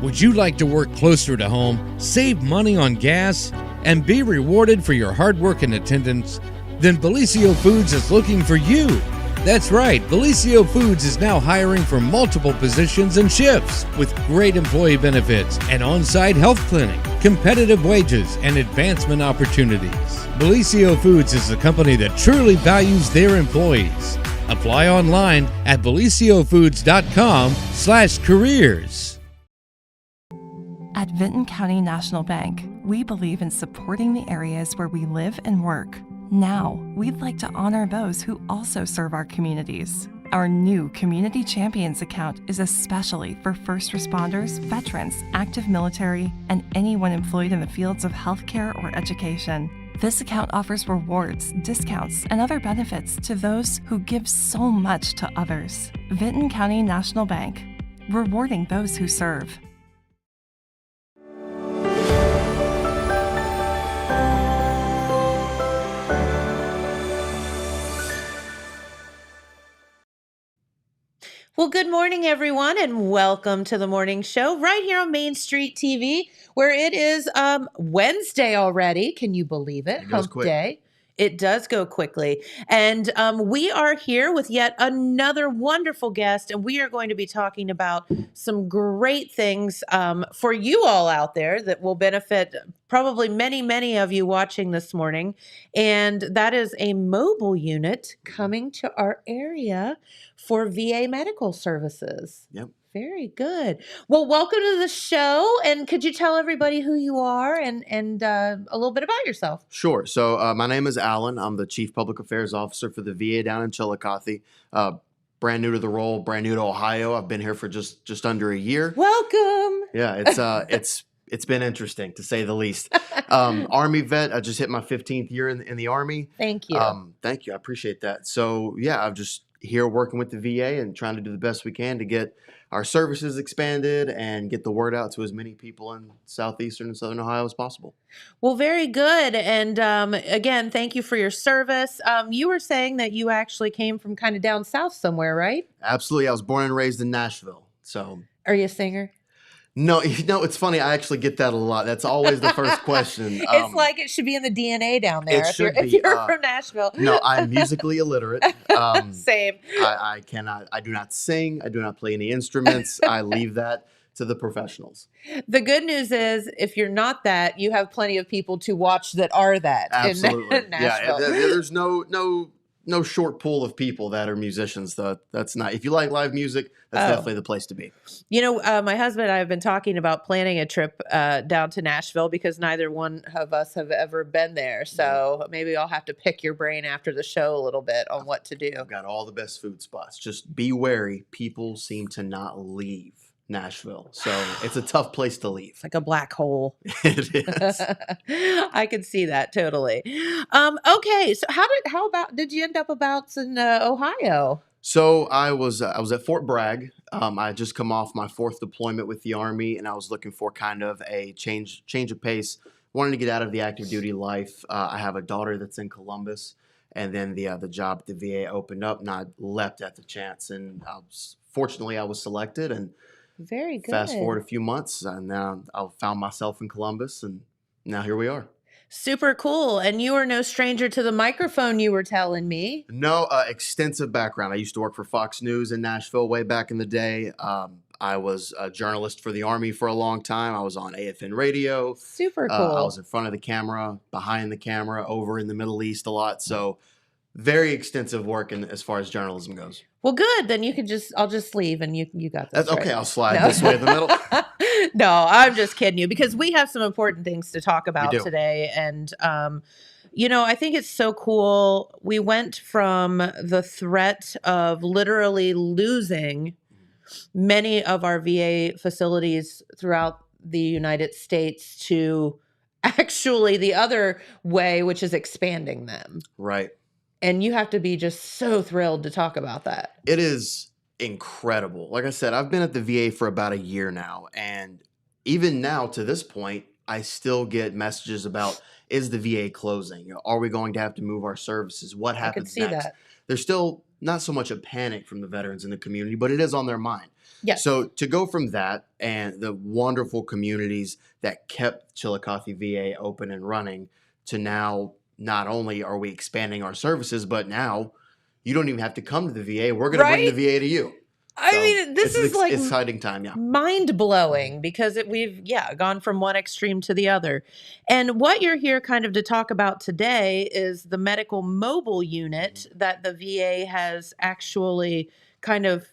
Would you like to work closer to home, save money on gas, and be rewarded for your hard work and attendance? Then Bellisio Foods is looking for you. That's right, Bellisio Foods is now hiring for multiple positions and shifts with great employee benefits, an on-site health clinic, competitive wages, and advancement opportunities. Bellisio Foods is a company that truly values their employees. Apply online at belisiofoods.com/careers. At Vinton County National Bank, we believe in supporting the areas where we live and work. Now, we'd like to honor those who also serve our communities. Our new Community Champions account is especially for first responders, veterans, active military, and anyone employed in the fields of healthcare or education. This account offers rewards, discounts, and other benefits to those who give so much to others. Vinton County National Bank, rewarding those who serve. Well, good morning, everyone, and welcome to the morning show right here on Main Street TV, where it is Wednesday already. Can you believe it? It goes Hump quick. Day. It does go quickly. And we are here with yet another wonderful guest, and we are going to be talking about some great things for you all out there that will benefit probably many, many of you watching this morning. And that is a mobile unit coming to our area for VA medical services. Yep. Very good. Well, welcome to the show. And could you tell everybody who you are and a little bit about yourself? Sure. So my name is Alan. I'm the Chief Public Affairs Officer for the VA down in Chillicothe. Brand new to the role, brand new to Ohio. I've been here for just under a year. Welcome. Yeah, it's been interesting to say the least. Army vet. I just hit my 15th year in the Army. Thank you. Thank you. I appreciate that. So yeah, I'm just here working with the VA and trying to do the best we can to get our services expanded and get the word out to as many people in southeastern and southern Ohio as possible. Well, very good. And again, thank you for your service. You were saying that you actually came from kind of down south somewhere, right? Absolutely. I was born and raised in Nashville. So Are you a singer? no, it's funny. I actually get that a lot. That's always the first question. It's like it should be in the DNA down there It should if be. you're from Nashville. No, I'm musically illiterate. Same. I do not sing. I do not play any instruments. I leave that to the professionals. The good news is if you're not that, you have plenty of people to watch that are that Absolutely. in Nashville. Yeah, there's no short pool of people that are musicians. That's not. If you like live music, that's definitely the place to be. You know, my husband and I have been talking about planning a trip down to Nashville because neither one of us have ever been there. So maybe I'll have to pick your brain after the show a little bit on what to do. I've got all the best food spots. Just be wary. People seem to not leave Nashville. So it's a tough place to leave. It's like a black hole. It is. I can see that totally. Okay, so how about did you end up about in Ohio? So I was at Fort Bragg. I had just come off my 4th deployment with the Army, and I was looking for kind of a change of pace. Wanted to get out of the active duty life. I have a daughter that's in Columbus, and then the job at the VA opened up, and I leapt at the chance. And fortunately, I was selected. And Very good. fast forward a few months, and now I found myself in Columbus, and now here we are. Super cool. And you are no stranger to the microphone, you were telling me. No, extensive background. I used to work for Fox News in Nashville way back in the day. I was a journalist for the Army for a long time. I was on AFN radio. Super cool. I was in front of the camera, behind the camera, over in the Middle East a lot. So very extensive work as far as journalism goes. Well, good. Then I'll just leave and you got this. That's okay. Right? I'll slide this way in the middle. No, I'm just kidding you because we have some important things to talk about We do. today. And, I think it's so cool. We went from the threat of literally losing many of our VA facilities throughout the United States to actually the other way, which is expanding them. Right. And you have to be just so thrilled to talk about that. It is incredible. Like I said, I've been at the VA for about a year now. And even now to this point, I still get messages about, is the VA closing? Are we going to have to move our services? What happens see next? that. There's still not so much a panic from the veterans in the community, but it is on their mind. Yes. So to go from that and the wonderful communities that kept Chillicothe VA open and running to now, not only are we expanding our services, but now you don't even have to come to the VA. We're going to bring the VA to you. I So mean, this it's is like exciting time, yeah. mind blowing because we've gone from one extreme to the other. And what you're here kind of to talk about today is the medical mobile unit that the VA has actually kind of.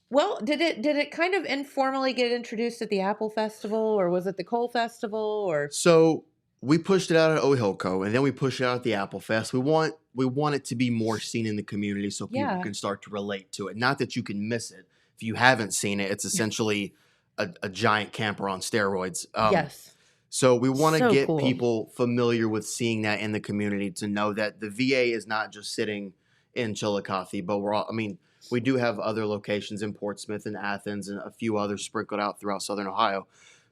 Well, did it kind of informally get introduced at the Apple Festival, or was it the Coal Festival, or? So we pushed it out at Ohilco, and then we pushed it out at the Apple Fest. We want it to be more seen in the community so people can start to relate to it. Not that you can miss it. If you haven't seen it, it's essentially a giant camper on steroids. Yes. So we want to get cool. people familiar with seeing that in the community, to know that the VA is not just sitting in Chillicothe, but we do have other locations in Portsmouth and Athens and a few others sprinkled out throughout Southern Ohio.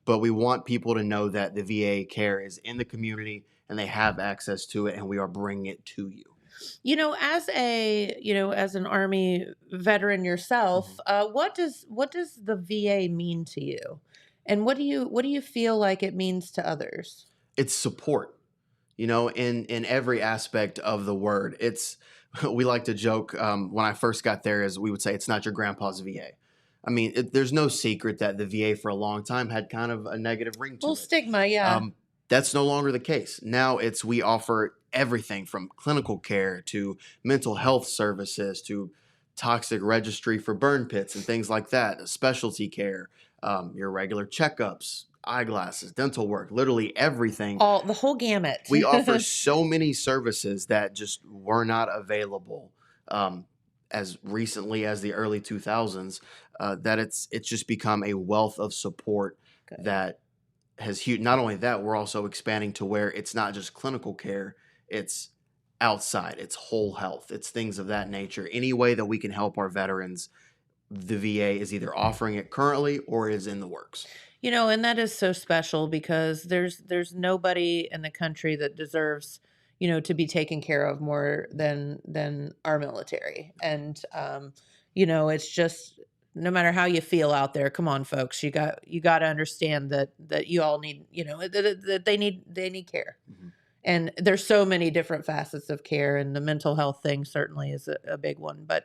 But we want people to know that the VA care is in the community and they have access to it, and we are bringing it to you. As an Army veteran yourself, what does the VA mean to you, and what do you feel like it means to others? It's support, in every aspect of the word. We like to joke when I first got there, is we would say it's not your grandpa's VA. I mean, there's no secret that the VA for a long time had kind of a negative ring to it. Stigma, yeah. That's no longer the case. Now we offer everything from clinical care to mental health services to toxic registry for burn pits and things like that, specialty care, your regular checkups, eyeglasses, dental work, literally everything. The whole gamut. We offer so many services that just were not available as recently as the early 2000s, that it's just become a wealth of support that has huge. Not only that, we're also expanding to where it's not just clinical care, it's outside, it's whole health, it's things of that nature. Any way that we can help our veterans, the VA is either offering it currently or is in the works. And that is so special because there's nobody in the country that deserves, to be taken care of more than our military. And, it's just, no matter how you feel out there, come on, folks, you got to understand that you all need, that they need care. Mm-hmm. And there's so many different facets of care, and the mental health thing certainly is a big one. But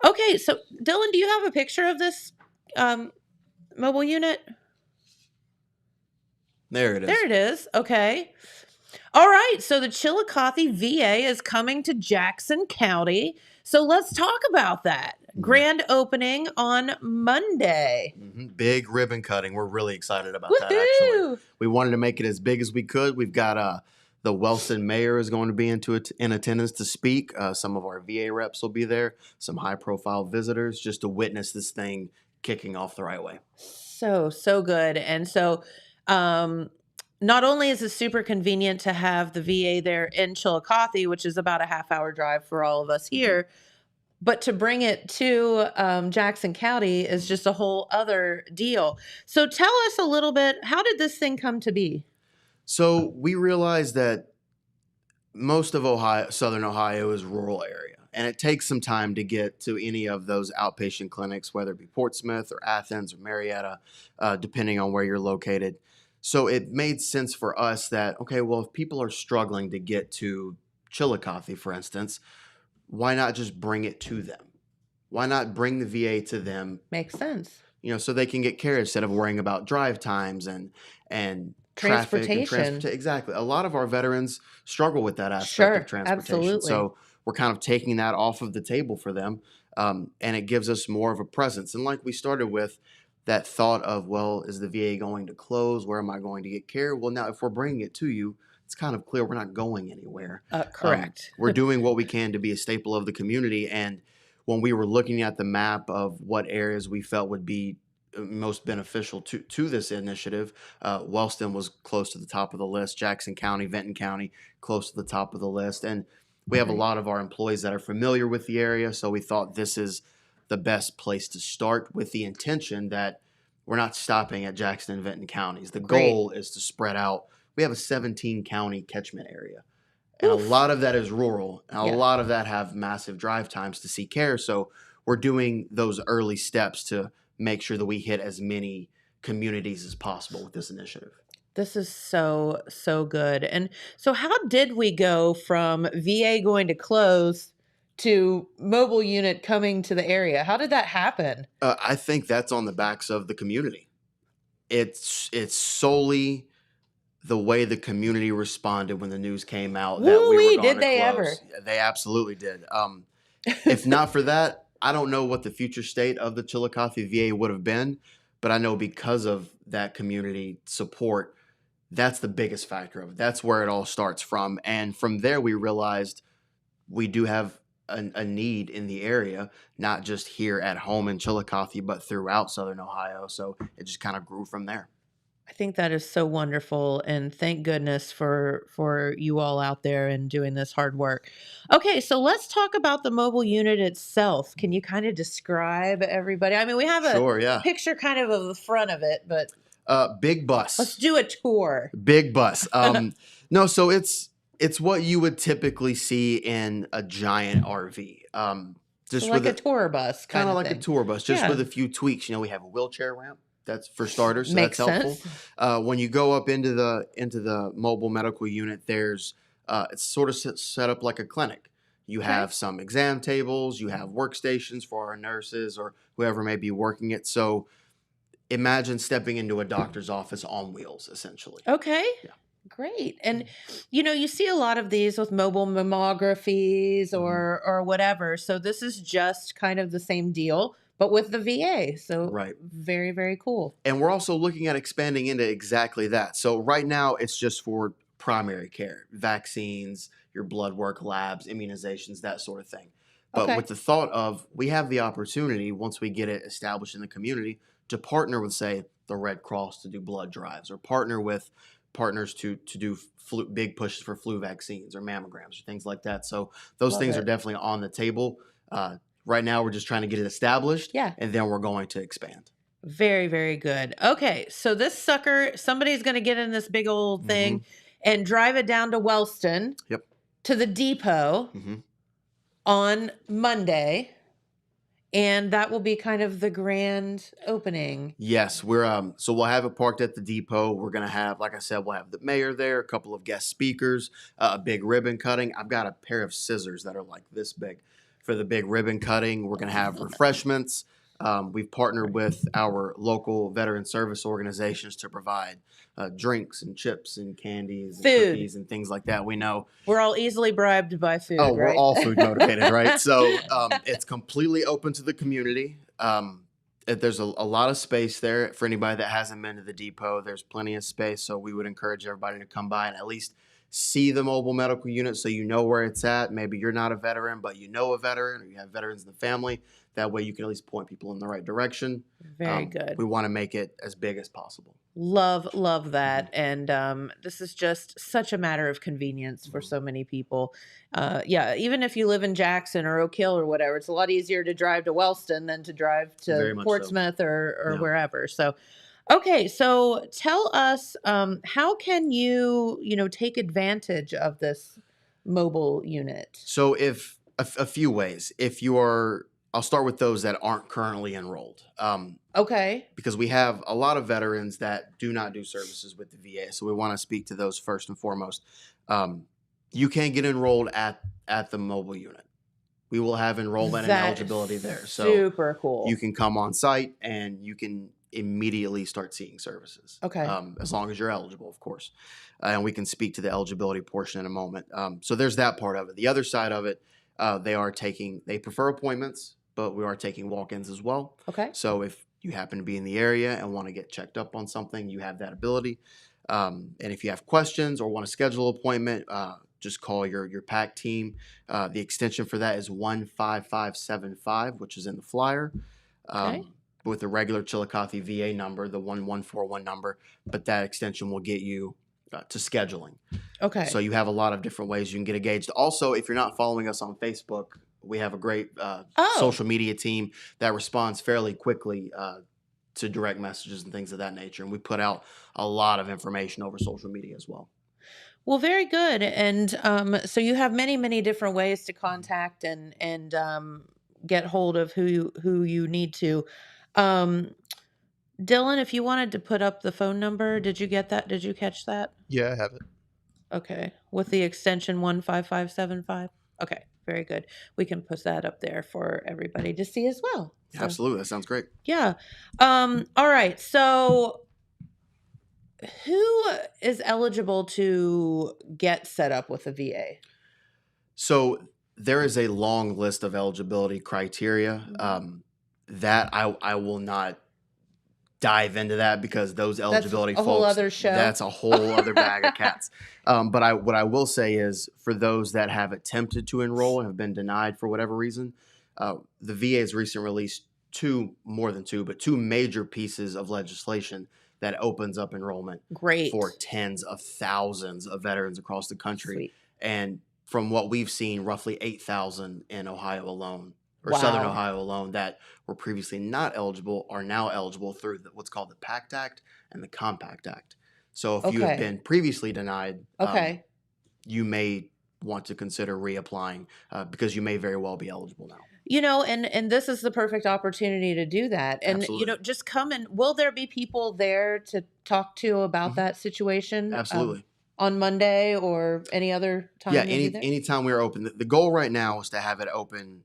okay, so Dylan, do you have a picture of this mobile unit? There it is. There it is. Okay. All right. So the Chillicothe VA is coming to Jackson County. So let's talk about that. Grand opening on Monday. Mm-hmm. Big ribbon cutting. We're really excited about Woo-hoo! that, actually. We wanted to make it as big as we could. We've got the Wellston mayor is going to be in attendance to speak. Some of our VA reps will be there. Some high-profile visitors, just to witness this thing kicking off the right way. So good. And so not only is it super convenient to have the VA there in Chillicothe, which is about a half-hour drive for all of us here, but to bring it to Jackson County is just a whole other deal. So tell us a little bit, how did this thing come to be? So we realized that most of Southern Ohio is rural area, and it takes some time to get to any of those outpatient clinics, whether it be Portsmouth or Athens or Marietta, depending on where you're located. So it made sense for us that, okay, well, if people are struggling to get to Chillicothe, for instance, why not just bring it to them? Why not bring the VA to them? Makes sense. So they can get care instead of worrying about drive times and traffic transportation. Exactly. A lot of our veterans struggle with that aspect of transportation. Absolutely. So we're kind of taking that off of the table for them, and it gives us more of a presence. And like we started with, that thought of, well, is the VA going to close? Where am I going to get care? Well, now if we're bringing it to you, it's kind of clear we're not going anywhere. Correct. We're doing what we can to be a staple of the community. And when we were looking at the map of what areas we felt would be most beneficial to this initiative, Wellston was close to the top of the list. Jackson County, Vinton County, close to the top of the list. And we have a lot of our employees that are familiar with the area. So we thought this is the best place to start, with the intention that we're not stopping at Jackson and Vinton counties. The goal is to spread out. We have a 17 county catchment area, And a Oof. lot of that is rural, and a Yeah. lot of that have massive drive times to seek care. So we're doing those early steps to make sure that we hit as many communities as possible with this initiative. This is so, so good. And so, how did we go from VA going to close to mobile unit coming to the area? How did that happen? I think that's on the backs of the community. It's solely the way the community responded when the news came out that we were Woo-wee, going did to they close. ever? Yeah, they absolutely did. If not for that, I don't know what the future state of the Chillicothe VA would have been, but I know because of that community support, that's the biggest factor of it. That's where it all starts from. And from there, we realized we do have a need in the area, not just here at home in Chillicothe, but throughout Southern Ohio. So it just kind of grew from there. I think that is so wonderful, and thank goodness for you all out there and doing this hard work. Okay, so let's talk about the mobile unit itself. Can you kind of describe everybody? I mean, we have a Sure, yeah. picture kind of the front of it, but Big bus. let's do a tour. Big bus. No, so it's what you would typically see in a giant RV. Just So like with a tour bus, kind of like thing. a tour bus, just Yeah. with a few tweaks. You know, we have a wheelchair ramp. That's for starters, so Makes that's helpful. sense. When you go up into the mobile medical unit, there's it's sort of set up like a clinic. You Okay. have some exam tables, you have workstations for our nurses or whoever may be working it. So imagine stepping into a doctor's office on wheels, essentially. Okay. Yeah. Great. And you see a lot of these with mobile mammographies Mhm. or whatever. So this is just kind of the same deal, but with the VA. So Right. very, very cool. And we're also looking at expanding into exactly that. So right now it's just for primary care, vaccines, your blood work, labs, immunizations, that sort of thing. But Okay. with the thought of we have the opportunity once we get it established in the community to partner with, say, the Red Cross to do blood drives, or partner with partners to do big pushes for flu vaccines or mammograms or things like that. So those Love things are it. definitely on the table. Right now we're just trying to get it established, Yeah. and then we're going to expand. Very, very good. Okay. So this sucker, somebody's going to get in this big old thing and drive it down to Wellston Yep. to the depot hmm on Monday. And that will be kind of the grand opening. Yes, we're so we'll have it parked at the depot. We're gonna have, like I said, we'll have the mayor there, a couple of guest speakers, a big ribbon cutting. I've got a pair of scissors that are like this big for the big ribbon cutting. We're gonna have refreshments. We've partnered with our local veteran service organizations to provide drinks and chips and candies and Food. cookies and things like that. We know We're all easily bribed by food, Oh, we're right? all food motivated, right? So it's completely open to the community. There's a lot of space there for anybody that hasn't been to the depot. There's plenty of space, so we would encourage everybody to come by and at least see the mobile medical unit so you know where it's at. Maybe you're not a veteran, but you know a veteran or you have veterans in the family. That way you can at least point people in the right direction. Very good. We want to make it as big as possible. Love that. And this is just such a matter of convenience for so many people. Yeah, even if you live in Jackson or Oak Hill or whatever, it's a lot easier to drive to Wellston than to drive Very to much so. Portsmouth or Yeah. wherever. So, okay, so tell us, how can you take advantage of this mobile unit? So if a few ways, if you are, I'll start with those that aren't currently enrolled. Okay. Because we have a lot of veterans that do not do services with the VA. So we want to speak to those first and foremost. You can get enrolled at the mobile unit. We will have enrollment and That eligibility there. So super cool. you can come on site and you can immediately start seeing services. Okay. As long as you're eligible, of course. And we can speak to the eligibility portion in a moment. So there's that part of it. The other side of it, they prefer appointments, but we are taking walk-ins as well. Okay. So if you happen to be in the area and want to get checked up on something, you have that ability. And if you have questions or want to schedule an appointment, just call your PAC team. The extension for that is 15575, which is in the flyer. Okay. With the regular Chillicothe VA number, the 1141 number, but that extension will get you to scheduling. Okay. So you have a lot of different ways you can get engaged. Also, if you're not following us on Facebook, we have a great social media team that responds fairly quickly to direct messages and things of that nature. And we put out a lot of information over social media as well. Well, very good. And so you have many, many different ways to contact and get hold of who you need to. Um, Dylan, if you wanted to put up the phone number, did you get that? Did you catch that? Yeah, I have it. Okay, with the extension 15575. Okay, very good. We can put that up there for everybody to see as well. So, Absolutely, that sounds great. yeah. All right. So, who is eligible to get set up with a VA? So there is a long list of eligibility criteria that I will not dive into that because those eligibility a whole folks, other show. that's a whole other bag of cats. But what I will say is for those that have attempted to enroll and have been denied for whatever reason, the VA has recently released two major pieces of legislation that opens up enrollment Great. for tens of thousands of veterans across the country. Sweet. And from what we've seen, roughly 8,000 in Ohio alone, or Wow. Southern Ohio alone, that were previously not eligible are now eligible through what's called the PACT Act and the Compact Act. So if you have Okay. been previously denied, Okay. you may want to consider reapplying because you may very well be eligible now. And this is the perfect opportunity to do that. And, Absolutely. just come and will there be people there to talk to about Mhm. that situation? Absolutely. On Monday or any other time? Yeah, you'll be there? anytime we're open. The goal right now is to have it open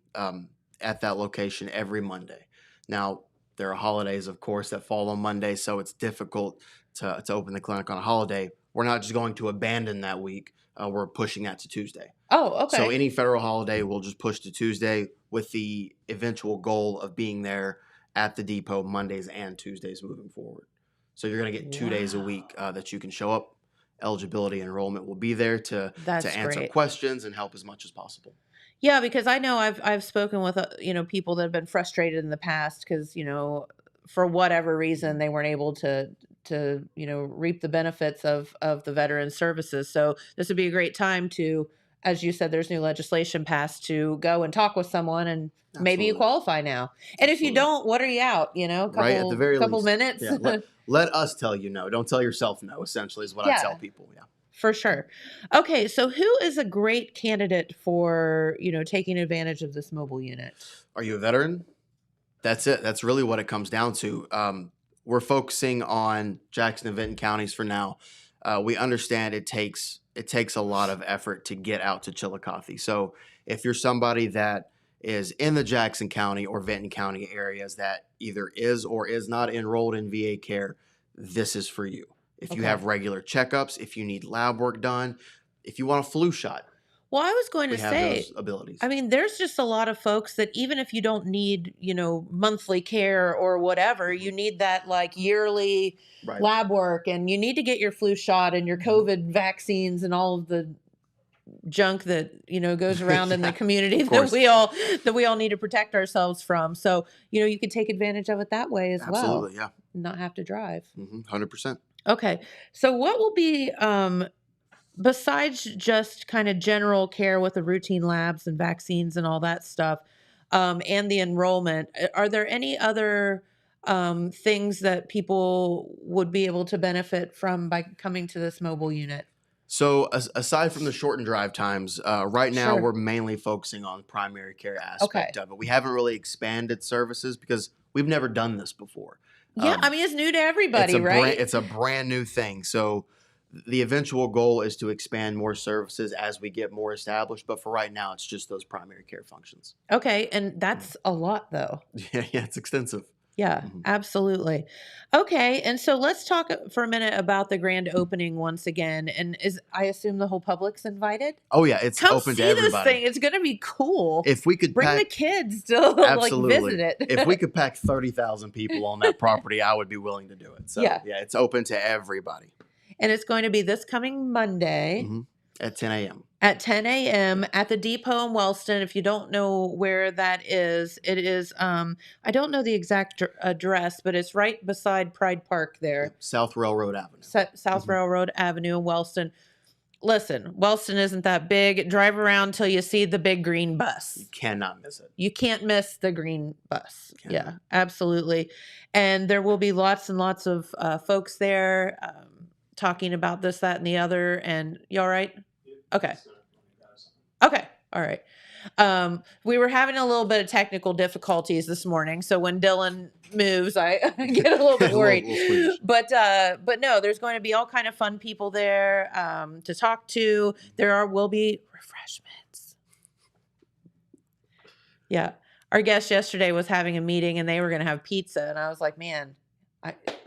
at that location every Monday. Now, there are holidays, of course, that fall on Monday, so it's difficult to open the clinic on a holiday. We're not just going to abandon that week. We're pushing that to Tuesday. Oh, okay. So any federal holiday we'll just push to Tuesday with the eventual goal of being there at the depot Mondays and Tuesdays moving forward. So you're going to get 2 days a week that you can show up. Eligibility enrollment will be there to answer great. questions and help as much as possible. Yeah, because I know I've spoken with people that have been frustrated in the past because for whatever reason they weren't able to reap the benefits of the veteran services. So this would be a great time to, as you said, there's new legislation passed to go and talk with someone and maybe you Absolutely. qualify now. And if you Absolutely. don't, what are you out? Couple, Right, at the very couple least. minutes. Yeah, let us tell you no. Don't tell yourself no, essentially, is what I tell people. Yeah. For sure. Okay, so who is a great candidate for, taking advantage of this mobile unit? Are you a veteran? That's it. That's really what it comes down to. We're focusing on Jackson and Vinton counties for now. We understand it takes a lot of effort to get out to Chillicothe. So if you're somebody that is in the Jackson County or Vinton County areas that either is or is not enrolled in VA care, this is for you. If you have regular checkups, if you need lab work done, if you want a flu shot, Well, I was going to we have say, those abilities. I mean, there's just a lot of folks that even if you don't need, monthly care or whatever, you need that like yearly Right. lab work and you need to get your flu shot and your COVID vaccines and all of the junk that, goes around in the community Of that course. we all need to protect ourselves from. So, you could take advantage of it that way as well. Absolutely, yeah. Not have to drive. 100%. Okay. So what will be besides just kind of general care with the routine labs and vaccines and all that stuff, and the enrollment, are there any other things that people would be able to benefit from by coming to this mobile unit? So aside from the shortened drive times, right now Sure. we're mainly focusing on the primary care aspect of it. We haven't really expanded services because we've never done this before. Yeah, I mean, it's new to everybody, right? It's a brand new thing. So the eventual goal is to expand more services as we get more established. But for right now, it's just those primary care functions. Okay, and that's a lot though. Yeah, it's extensive. Yeah, absolutely. Okay, and so let's talk for a minute about the grand opening once again. And I assume the whole public's invited? Oh yeah, it's Come open see to everybody. this thing. It's going to be cool. If we could Bring the pack, kids to absolutely, visit it. if we could pack 30,000 people on that property, I would be willing to do it. So Yeah. it's open to everybody. And it's going to be this coming Monday At 10 a.m. at 10 a.m. at the depot in Wellston. If you don't know where that is, it is, I don't know the exact address, but it's right beside Pride Park there. South Railroad Avenue. South Railroad Avenue in Wellston. Listen, Wellston isn't that big. Drive around till you see the big green bus. You cannot miss it. You can't miss the green bus. Cannot. Yeah, absolutely. And there will be lots and lots of folks there. talking about this, that, and the other. And you all right? Okay. Okay. All right. We were having a little bit of technical difficulties this morning, so when Dylan moves, I get a little bit worried. But no, there's going to be all kind of fun people there to talk to. Will be refreshments. Yeah, our guest yesterday was having a meeting, and they were going to have pizza, and I was like, man,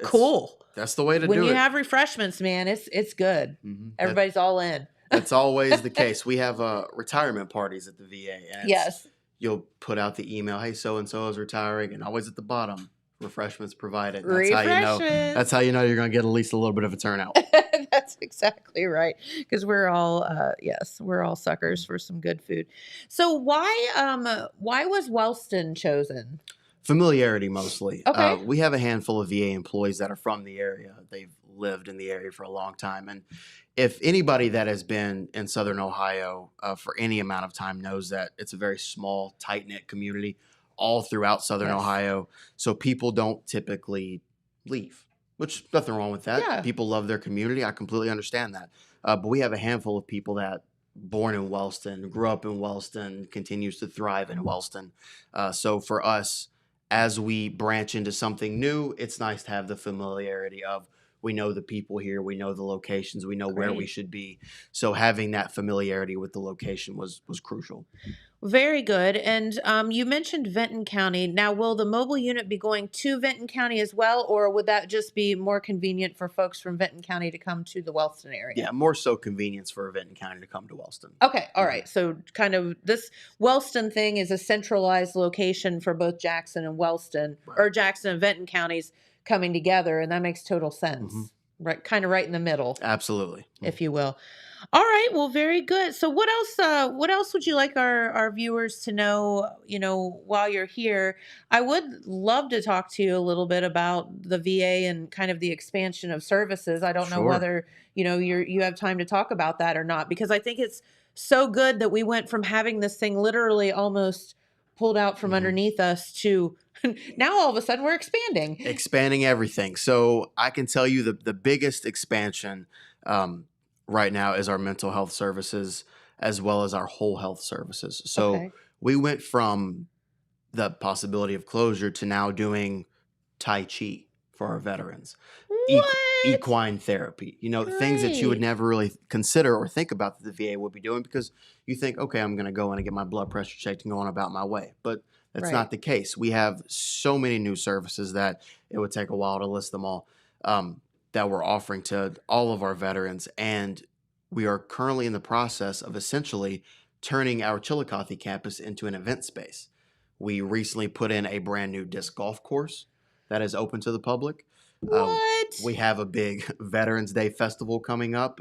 cool. That's the way to do it. When you have refreshments, man, it's good. Mm-hmm. Everybody's all in. That's always the case. We have retirement parties at the VA. And yes. You'll put out the email, hey, so-and-so is retiring, and always at the bottom, refreshments provided. That's how you know you're going to get at least a little bit of a turnout. That's exactly right. Because we're all suckers for some good food. So why was Wellston chosen? Familiarity, mostly. Okay. We have a handful of VA employees that are from the area. They've lived in the area for a long time. And if anybody that has been in Southern Ohio for any amount of time knows that it's a very small, tight-knit community all throughout Southern Ohio. So people don't typically leave, which nothing wrong with that. Yeah. People love their community. I completely understand that. But we have a handful of people that born in Wellston, grew up in Wellston, continues to thrive in Wellston. So for us, as we branch into something new, it's nice to have the familiarity of we know the people here, we know the locations, we know where we should be. So having that familiarity with the location was crucial. Very good. And you mentioned Benton County. Now, will the mobile unit be going to Benton County as well, or would that just be more convenient for folks from Benton County to come to the Wellston area? Yeah, more so convenience for Benton County to come to Wellston. Okay, all right. So kind of this Wellston thing is a centralized location for both Jackson and Wellston, or Jackson and Benton counties coming together, and that makes total sense. Mm-hmm. Right, kind of right in the middle. Absolutely. If you will. All right. Well, very good. So what else would you like our viewers to know, while you're here? I would love to talk to you a little bit about the VA and kind of the expansion of services. I don't know whether, you have time to talk about that or not, because I think it's so good that we went from having this thing literally almost pulled out from underneath us to now all of a sudden we're expanding everything. So I can tell you the biggest expansion right now is our mental health services as well as our whole health services. So we went from the possibility of closure to now doing Tai Chi for our veterans. Equine therapy, things that you would never really consider or think about that the VA would be doing, because you think, okay, I'm going to go in and get my blood pressure checked and go on about my way. But that's not the case. We have so many new services that it would take a while to list them all, that we're offering to all of our veterans. And we are currently in the process of essentially turning our Chillicothe campus into an event space. We recently put in a brand new disc golf course that is open to the public. We have a big Veterans Day festival coming up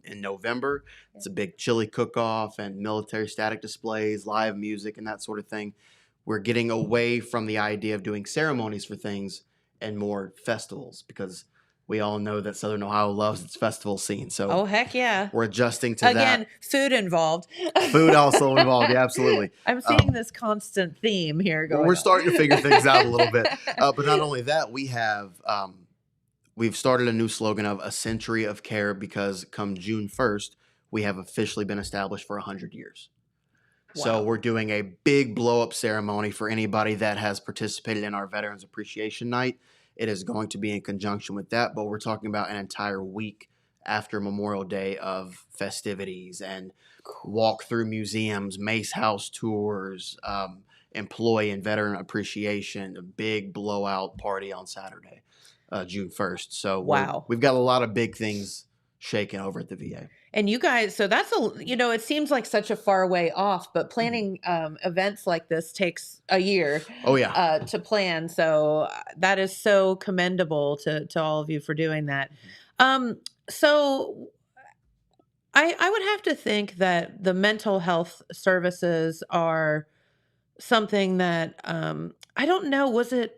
in November. It's a big chili cook-off and military static displays, live music, and that sort of thing. We're getting away from the idea of doing ceremonies for things and more festivals, because we all know that Southern Ohio loves its festival scene. So, heck yeah. We're adjusting to that. Again, food involved. Food also involved, yeah, absolutely. I'm seeing this constant theme here going on. We're starting to figure things out a little bit. But not only that, we've started a new slogan of a century of care, because come June 1st, we have officially been established for 100 years. Wow. So we're doing a big blow-up ceremony for anybody that has participated in our Veterans Appreciation Night. It is going to be in conjunction with that, but we're talking about an entire week after Memorial Day of festivities and walk through museums, Mace House tours, employee and veteran appreciation, a big blowout party on Saturday, June 1st. So we've got a lot of big things shaking over at the VA. And you guys, so that's it seems like such a far way off, but planning events like this takes a year. Oh yeah, to plan. So that is so commendable to all of you for doing that. So I would have to think that the mental health services are something that I don't know. Was it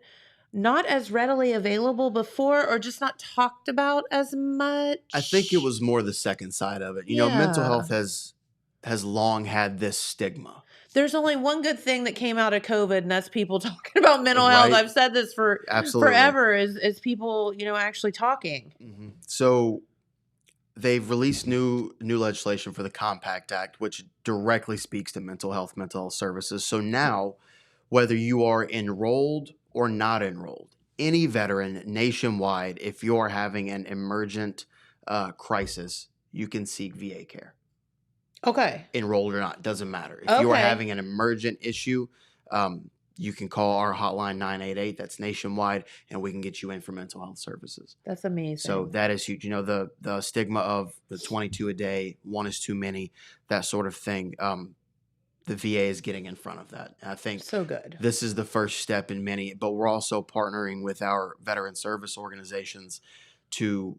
not as readily available before, or just not talked about as much? I think it was more the second side of it. Mental health has long had this stigma. There's only one good thing that came out of COVID, and that's people talking about mental health. I've said this for forever, is people, actually talking. Mm-hmm. So they've released new legislation for the Compact Act, which directly speaks to mental health services. So now, whether you are enrolled or not enrolled, any veteran nationwide, if you're having an emergent crisis, you can seek VA care. Okay. Enrolled or not, doesn't matter. If you are having an emergent issue, you can call our hotline 988. That's nationwide, and we can get you in for mental health services. That's amazing. So that is huge. You know, the stigma of the 22 a day, one is too many, that sort of thing. The VA is getting in front of that. And I think so good. This is the first step in many, but we're also partnering with our veteran service organizations to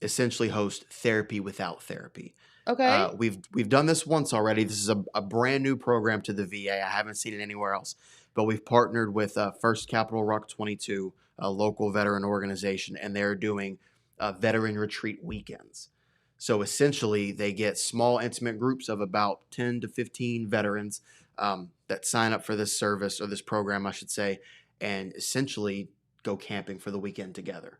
essentially host therapy without therapy. Okay. We've done this once already. This is a brand new program to the VA. I haven't seen it anywhere else, but we've partnered with First Capital Rock 22, a local veteran organization, and they're doing veteran retreat weekends. So essentially, they get small, intimate groups of about 10 to 15 veterans that sign up for this service, or this program, I should say, and essentially go camping for the weekend together.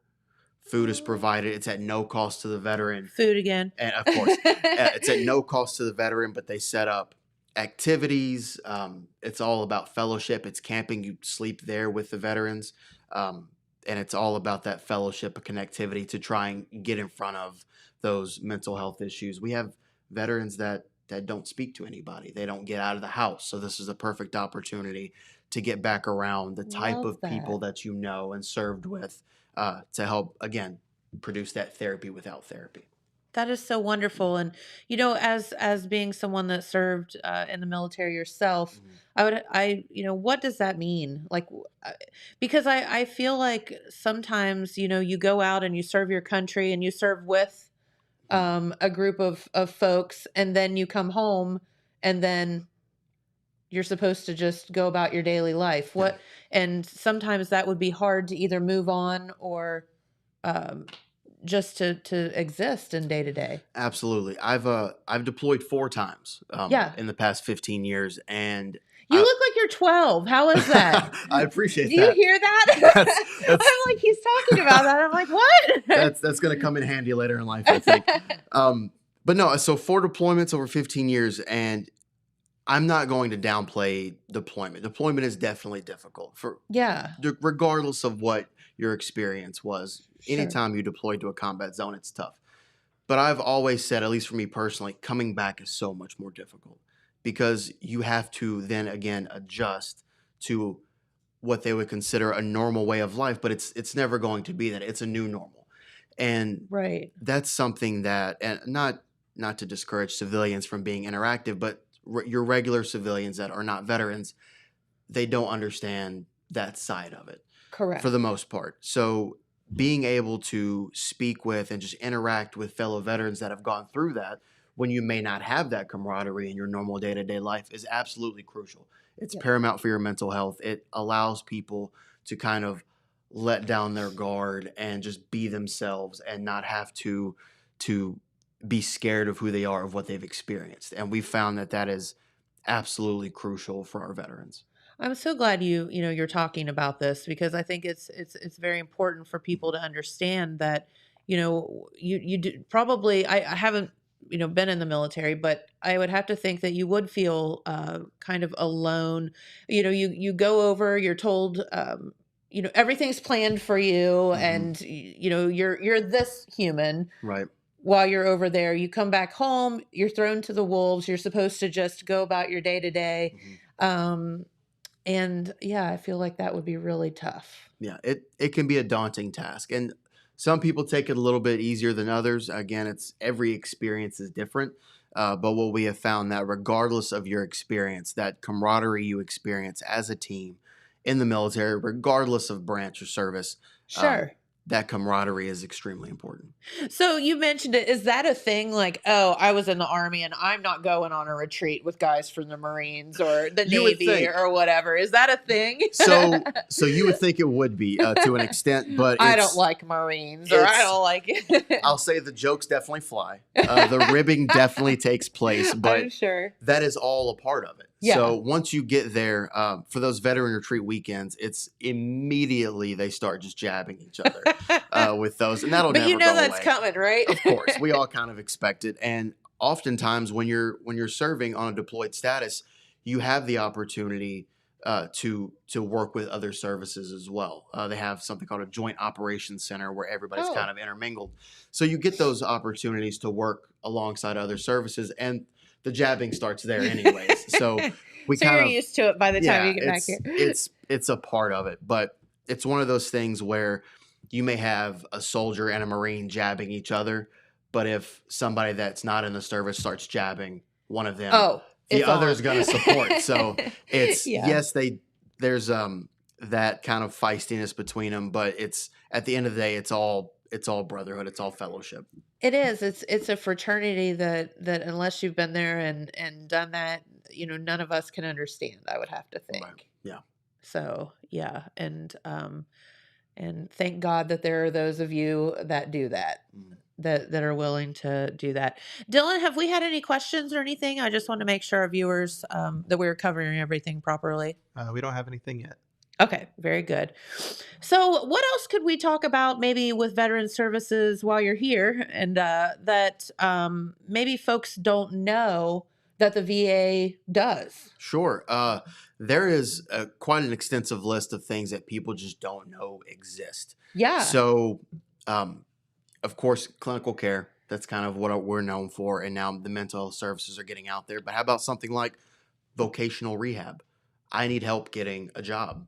Food is provided. It's at no cost to the veteran. Food again. And of course, it's at no cost to the veteran, but they set up activities. It's all about fellowship. It's camping. You sleep there with the veterans. And it's all about that fellowship and connectivity to try and get in front of those mental health issues. We have veterans that don't speak to anybody. They don't get out of the house. So this is a perfect opportunity to get back around the type of people that you know and served with, to help, again, produce that therapy without therapy. That is so wonderful. And, you know, as being someone that served in the military yourself, what does that mean? Like, because I feel like sometimes, you know, you go out and you serve your country and you serve with a group of folks, and then you come home and then you're supposed to just go about your daily life. And sometimes that would be hard to either move on or just to exist in day to day. Absolutely. I've deployed 4 times in the past 15 years, and you look like you're 12. How is that? I appreciate that. Do you hear that? I'm like, he's talking about that. I'm like, what? That's going to come in handy later in life, I think. But no, so 4 deployments over 15 years, and I'm not going to downplay deployment. Deployment is definitely difficult regardless of what your experience was. Sure. Anytime you deploy to a combat zone, it's tough. But I've always said, at least for me personally, coming back is so much more difficult, because you have to then again adjust to what they would consider a normal way of life, but it's never going to be that. It's a new normal. And that's something that, and not to discourage civilians from being interactive, but your regular civilians that are not veterans, they don't understand that side of it. Correct. For the most part. So being able to speak with and just interact with fellow veterans that have gone through that, when you may not have that camaraderie in your normal day-to-day life, is absolutely crucial. It's paramount for your mental health. It allows people to kind of let down their guard and just be themselves and not have to be scared of who they are, of what they've experienced. And we found that is absolutely crucial for our veterans. I'm so glad you're talking about this, because I think it's very important for people to understand that, you do probably, I haven't, been in the military, but I would have to think that you would feel kind of alone. You go over, you're told, everything's planned for you, and you're this human. Right. While you're over there, you come back home, you're thrown to the wolves. You're supposed to just go about your day to day. And I feel like that would be really tough. Yeah, it can be a daunting task. And some people take it a little bit easier than others. Again, every experience is different. But what we have found, that regardless of your experience, that camaraderie you experience as a team in the military, regardless of branch or service, that camaraderie is extremely important. So you mentioned it. Is that a thing? Like, oh, I was in the Army and I'm not going on a retreat with guys from the Marines or the Navy or whatever. Is that a thing? So you would think it would be to an extent, but I don't like Marines, or I don't like it. I'll say the jokes definitely fly. The ribbing definitely takes place, but I'm sure that is all a part of it. Yeah. So once you get there, for those veteran retreat weekends, it's immediately they start just jabbing each other with those, and that'll But never you know go that's away. coming, right? Of course, we all kind of expect it, and oftentimes when you're serving on a deployed status, you have the opportunity to work with other services as well. They have something called a joint operations center where everybody's Oh. kind of intermingled, so you get those opportunities to work alongside other services, and the jabbing starts there anyways. So we So kind you're of, used to it by the time yeah, you get back here. it's a part of it, but it's one of those things where you may have a soldier and a Marine jabbing each other, but if somebody that's not in the service starts jabbing one of them, Oh, the it's other's on. going to support. So it's Yeah. yes, there's that kind of feistiness between them, but it's at the end of the day, it's all brotherhood, it's all fellowship. It is. It's a fraternity that unless you've been there and done that, none of us can understand, I would have to think. Right. Yeah. So, yeah, and thank God that there are those of you that do that. That are willing to do that. Dylan, have we had any questions or anything? I just want to make sure our viewers that we were covering everything properly. We don't have anything yet. Okay, very good. So, what else could we talk about maybe with veteran services while you're here, and that maybe folks don't know that the VA does? Sure. There is quite an extensive list of things that people just don't know exist. Yeah. So, of course, clinical care, that's kind of what we're known for. And now the mental health services are getting out there. But how about something like vocational rehab? I need help getting a job.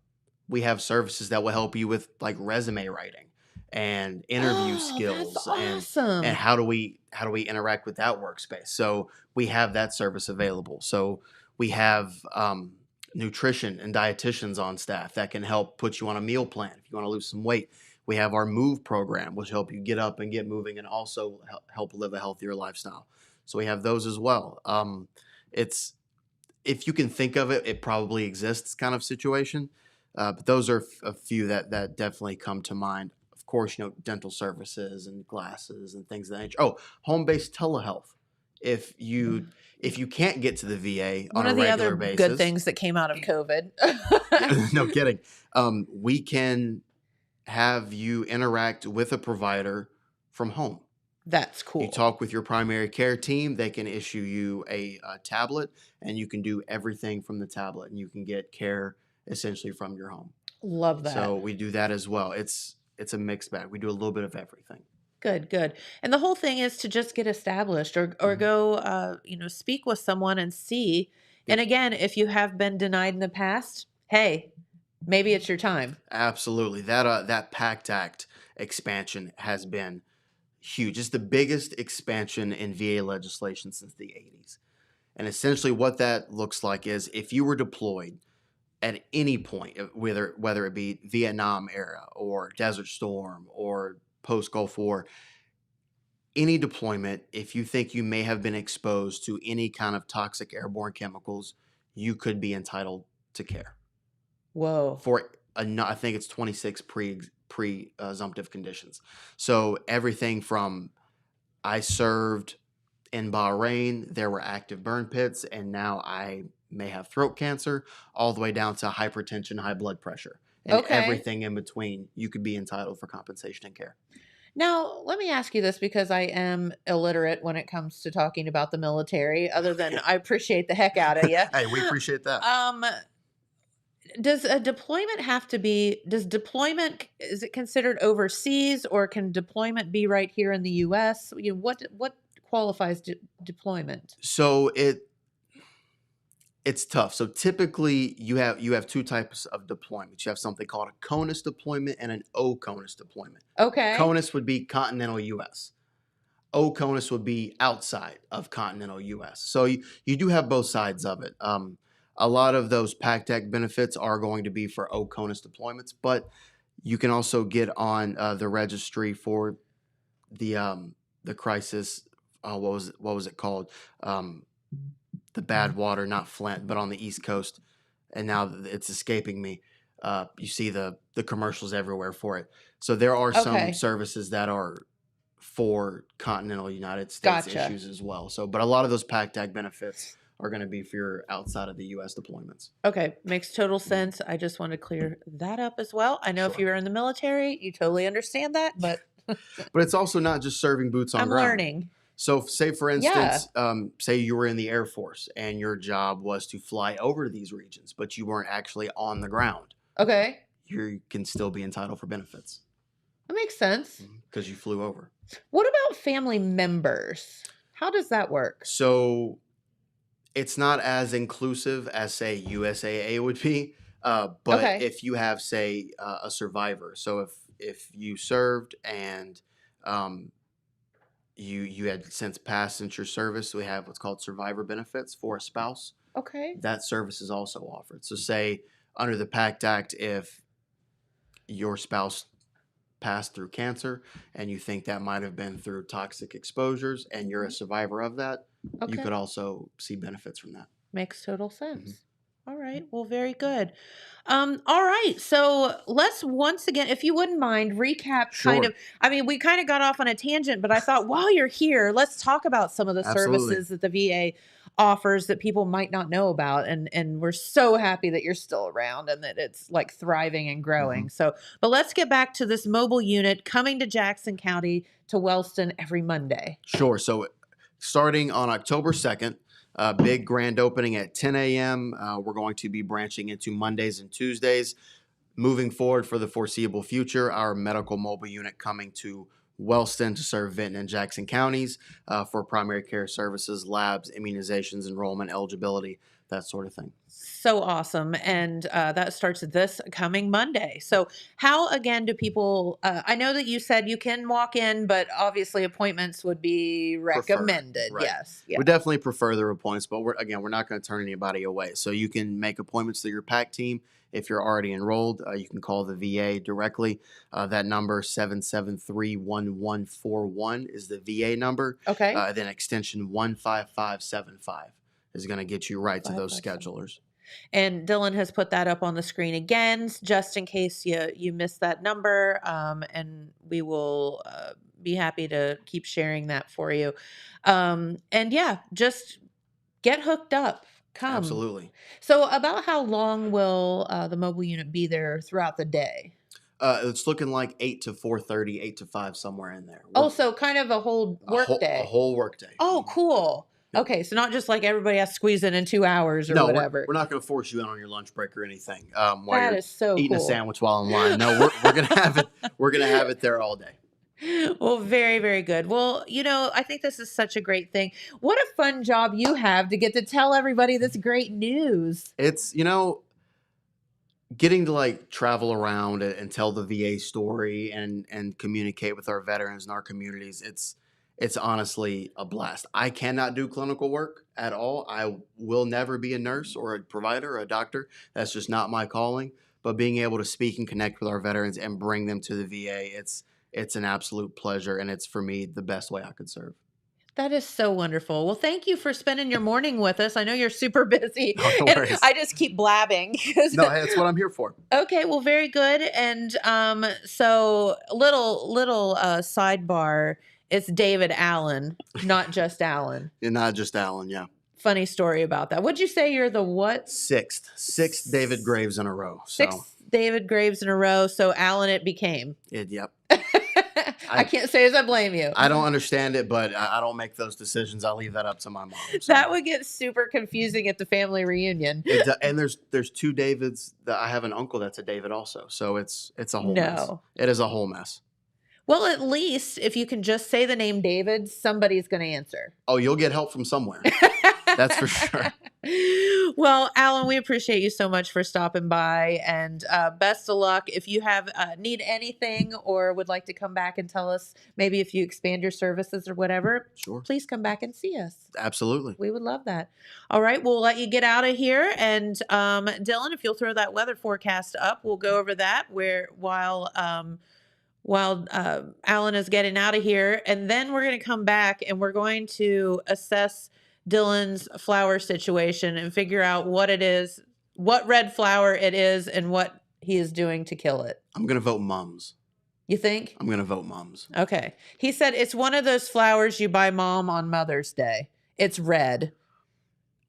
We have services that will help you with like resume writing and interview skills. That's awesome. And how do we interact with that workspace? So we have that service available. So we have nutrition and dietitians on staff that can help put you on a meal plan if you want to lose some weight. We have our MOVE program, which help you get up and get moving and also help live a healthier lifestyle. So we have those as well. It's, if you can think of it, it probably exists kind of situation. But those are a few that definitely come to mind. Of course, dental services and glasses and things of that nature. Oh, home-based telehealth. If you can't get to the VA on a regular basis. Good things that came out of COVID. No kidding. We can have you interact with a provider from home. That's cool. You talk with your primary care team. They can issue you a tablet, and you can do everything from the tablet, and you can get care essentially from your home. Love that. So we do that as well. It's a mixed bag. We do a little bit of everything. Good. And the whole thing is to just get established or go, speak with someone and see. And again, if you have been denied in the past, hey, maybe it's your time. Absolutely. That PACT Act expansion has been huge. It's the biggest expansion in VA legislation since the 80s. And essentially what that looks like is if you were deployed at any point, whether it be Vietnam era or Desert Storm or post-Gulf War, any deployment, if you think you may have been exposed to any kind of toxic airborne chemicals, you could be entitled to care. Whoa. For I think it's 26 presumptive conditions. So everything from I served in Bahrain, there were active burn pits, and now I may have throat cancer, all the way down to hypertension, high blood pressure, and everything in between, you could be entitled for compensation and care. Now, let me ask you this because I am illiterate when it comes to talking about the military, other than I appreciate the heck out of you. Hey, we appreciate that. Does a deployment have to be, is it considered overseas, or can deployment be right here in the U.S.? What qualifies deployment? So it's tough. So typically you have two types of deployments. You have something called a CONUS deployment and an OCONUS deployment. Okay. CONUS would be continental U.S. OCONUS would be outside of continental U.S. So you do have both sides of it. A lot of those PACT Act benefits are going to be for OCONUS deployments, but you can also get on the registry for the crisis. What was it called? The Badwater, not Flint, but on the East Coast, and now it's escaping me. You see the commercials everywhere for it. So there are some services that are for continental United States issues as well. So, but a lot of those PACT Act benefits are going to be for your outside of the U.S. deployments. Okay, makes total sense. I just want to clear that up as well. I know if Sure. you were in the military, you totally understand that, but But it's also not just serving boots on I'm ground. learning. So, say for Yeah. instance, say you were in the Air Force and your job was to fly over these regions, but you weren't actually on the ground. Okay, You can still be entitled for benefits that makes sense. because you flew over. What about family members? How does that work? So, it's not as inclusive as, say, USAA would be. But Okay. if you have, say, a survivor, so if you served and you had since passed since your service, we have what's called survivor benefits for a spouse. Okay. That service is also offered. So, say under the PACT Act, if your spouse passed through cancer and you think that might have been through toxic exposures and you're a survivor of that, you Okay. could also see benefits from that. Makes total sense. All right. Well, very good. All right. So let's once again, if you wouldn't mind, recap kind Sure. of. I mean, we kind of got off on a tangent, but I thought while you're here, let's talk about some of the Absolutely. services that the VA offers that people might not know about. And we're so happy that you're still around and that it's like thriving and growing. So, but let's get back to this mobile unit coming to Jackson County to Wellston every Monday. Sure. So, starting on October 2nd, big grand opening at 10 a.m. We're going to be branching into Mondays and Tuesdays. Moving forward for the foreseeable future, our medical mobile unit coming to Wellston to serve Vinton and Jackson counties for primary care services, labs, immunizations, enrollment, eligibility, that sort of thing. So awesome. And that starts this coming Monday. So how, again, do people, I know that you said you can walk in, but obviously appointments would be recommended. right. Yes. Yeah. We definitely prefer the appointments, but we're not going to turn anybody away. So you can make appointments through your PAC team. If you're already enrolled, you can call the VA directly. That number, 773-1141, is the VA number. Okay. Then extension 15575 is going to get you right to those 557. schedulers. And Dylan has put that up on the screen again, just in case you missed that number. And we will be happy to keep sharing that for you. And yeah, just get hooked up. Come. Absolutely. So about how long will the mobile unit be there throughout the day? It's looking like 8 to 4:30, 8 to 5, somewhere in there. Oh, so kind of a whole work day. A whole work day. Oh, cool. Okay, so not just like everybody has to squeeze in 2 hours or No, whatever. we're not going to force you in on your lunch break or anything. While That you're is so eating cool. a sandwich while in line. No, we're going to have it. We're going to have it there all day. Well, very, very good. Well, I think this is such a great thing. What a fun job you have to get to tell everybody this great news. It's, getting to like travel around and tell the VA story and communicate with our veterans in our communities. It's honestly a blast. I cannot do clinical work at all. I will never be a nurse or a provider or a doctor. That's just not my calling. But being able to speak and connect with our veterans and bring them to the VA, it's an absolute pleasure. And it's, for me, the best way I could serve. That is so wonderful. Well, thank you for spending your morning with us. I know you're super busy. No And worries. I just keep blabbing. No, hey, that's what I'm here for. Okay, well, very good. And so little sidebar. It's David Allen, not just Allen. You're not just Alan, yeah. Funny story about that. Would you say you're the what? Sixth David Graves in a row. So, Sixth David Graves in a row. So Allen it became. yep. I can't say as I blame you. I don't understand it, but I don't make those decisions. I leave that up to my mom. So. That would get super confusing at the family reunion. And there's two Davids. That I have an uncle that's a David also. So it's a whole mess. It is a whole mess. Well, at least if you can just say the name David, somebody's going to answer. Oh, you'll get help from somewhere. That's for sure. Well, Alan, we appreciate you so much for stopping by, and best of luck. If you have need anything or would like to come back and tell us, maybe if you expand your services or whatever, Sure. Please come back and see us. Absolutely. We would love that. All right, we'll let you get out of here. And Dylan, if you'll throw that weather forecast up, we'll go over that while Alan is getting out of here. And then we're going to come back and we're going to assess Dylan's flower situation and figure out what it is, what red flower it is, and what he is doing to kill it. I'm going to vote mums. You think? I'm going to vote mums. Okay. He said it's one of those flowers you buy mom on Mother's Day. It's red.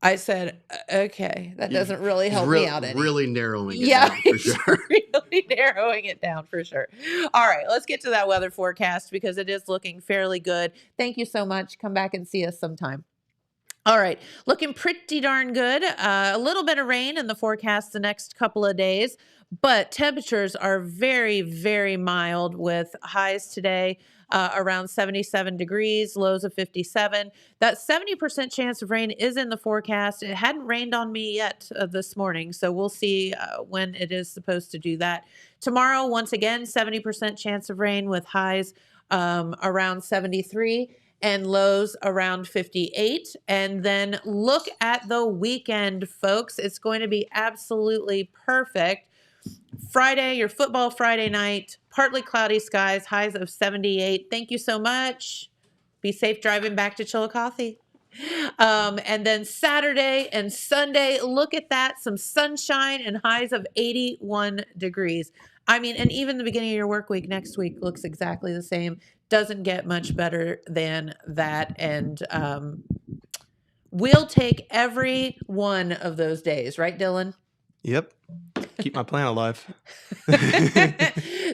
I said, okay, that doesn't really help me out any. Really narrowing it Yeah, down for it's sure. really narrowing it down for sure. All right, let's get to that weather forecast because it is looking fairly good. Thank you so much. Come back and see us sometime. All right, looking pretty darn good. A little bit of rain in the forecast the next couple of days, but temperatures are very, very mild with highs today around 77 degrees, lows of 57. That 70% chance of rain is in the forecast. It hadn't rained on me yet this morning, so we'll see when it is supposed to do that. Tomorrow, once again, 70% chance of rain with highs around 73 and lows around 58. And then look at the weekend, folks. It's going to be absolutely perfect. Friday, your football Friday night, partly cloudy skies, highs of 78. Thank you so much. Be safe driving back to Chillicothe. And then Saturday and Sunday, look at that. Some sunshine and highs of 81 degrees. I mean, and even the beginning of your work week next week looks exactly the same. Doesn't get much better than that. And we'll take every one of those days, right, Dylan? Yep. Keep my plan alive.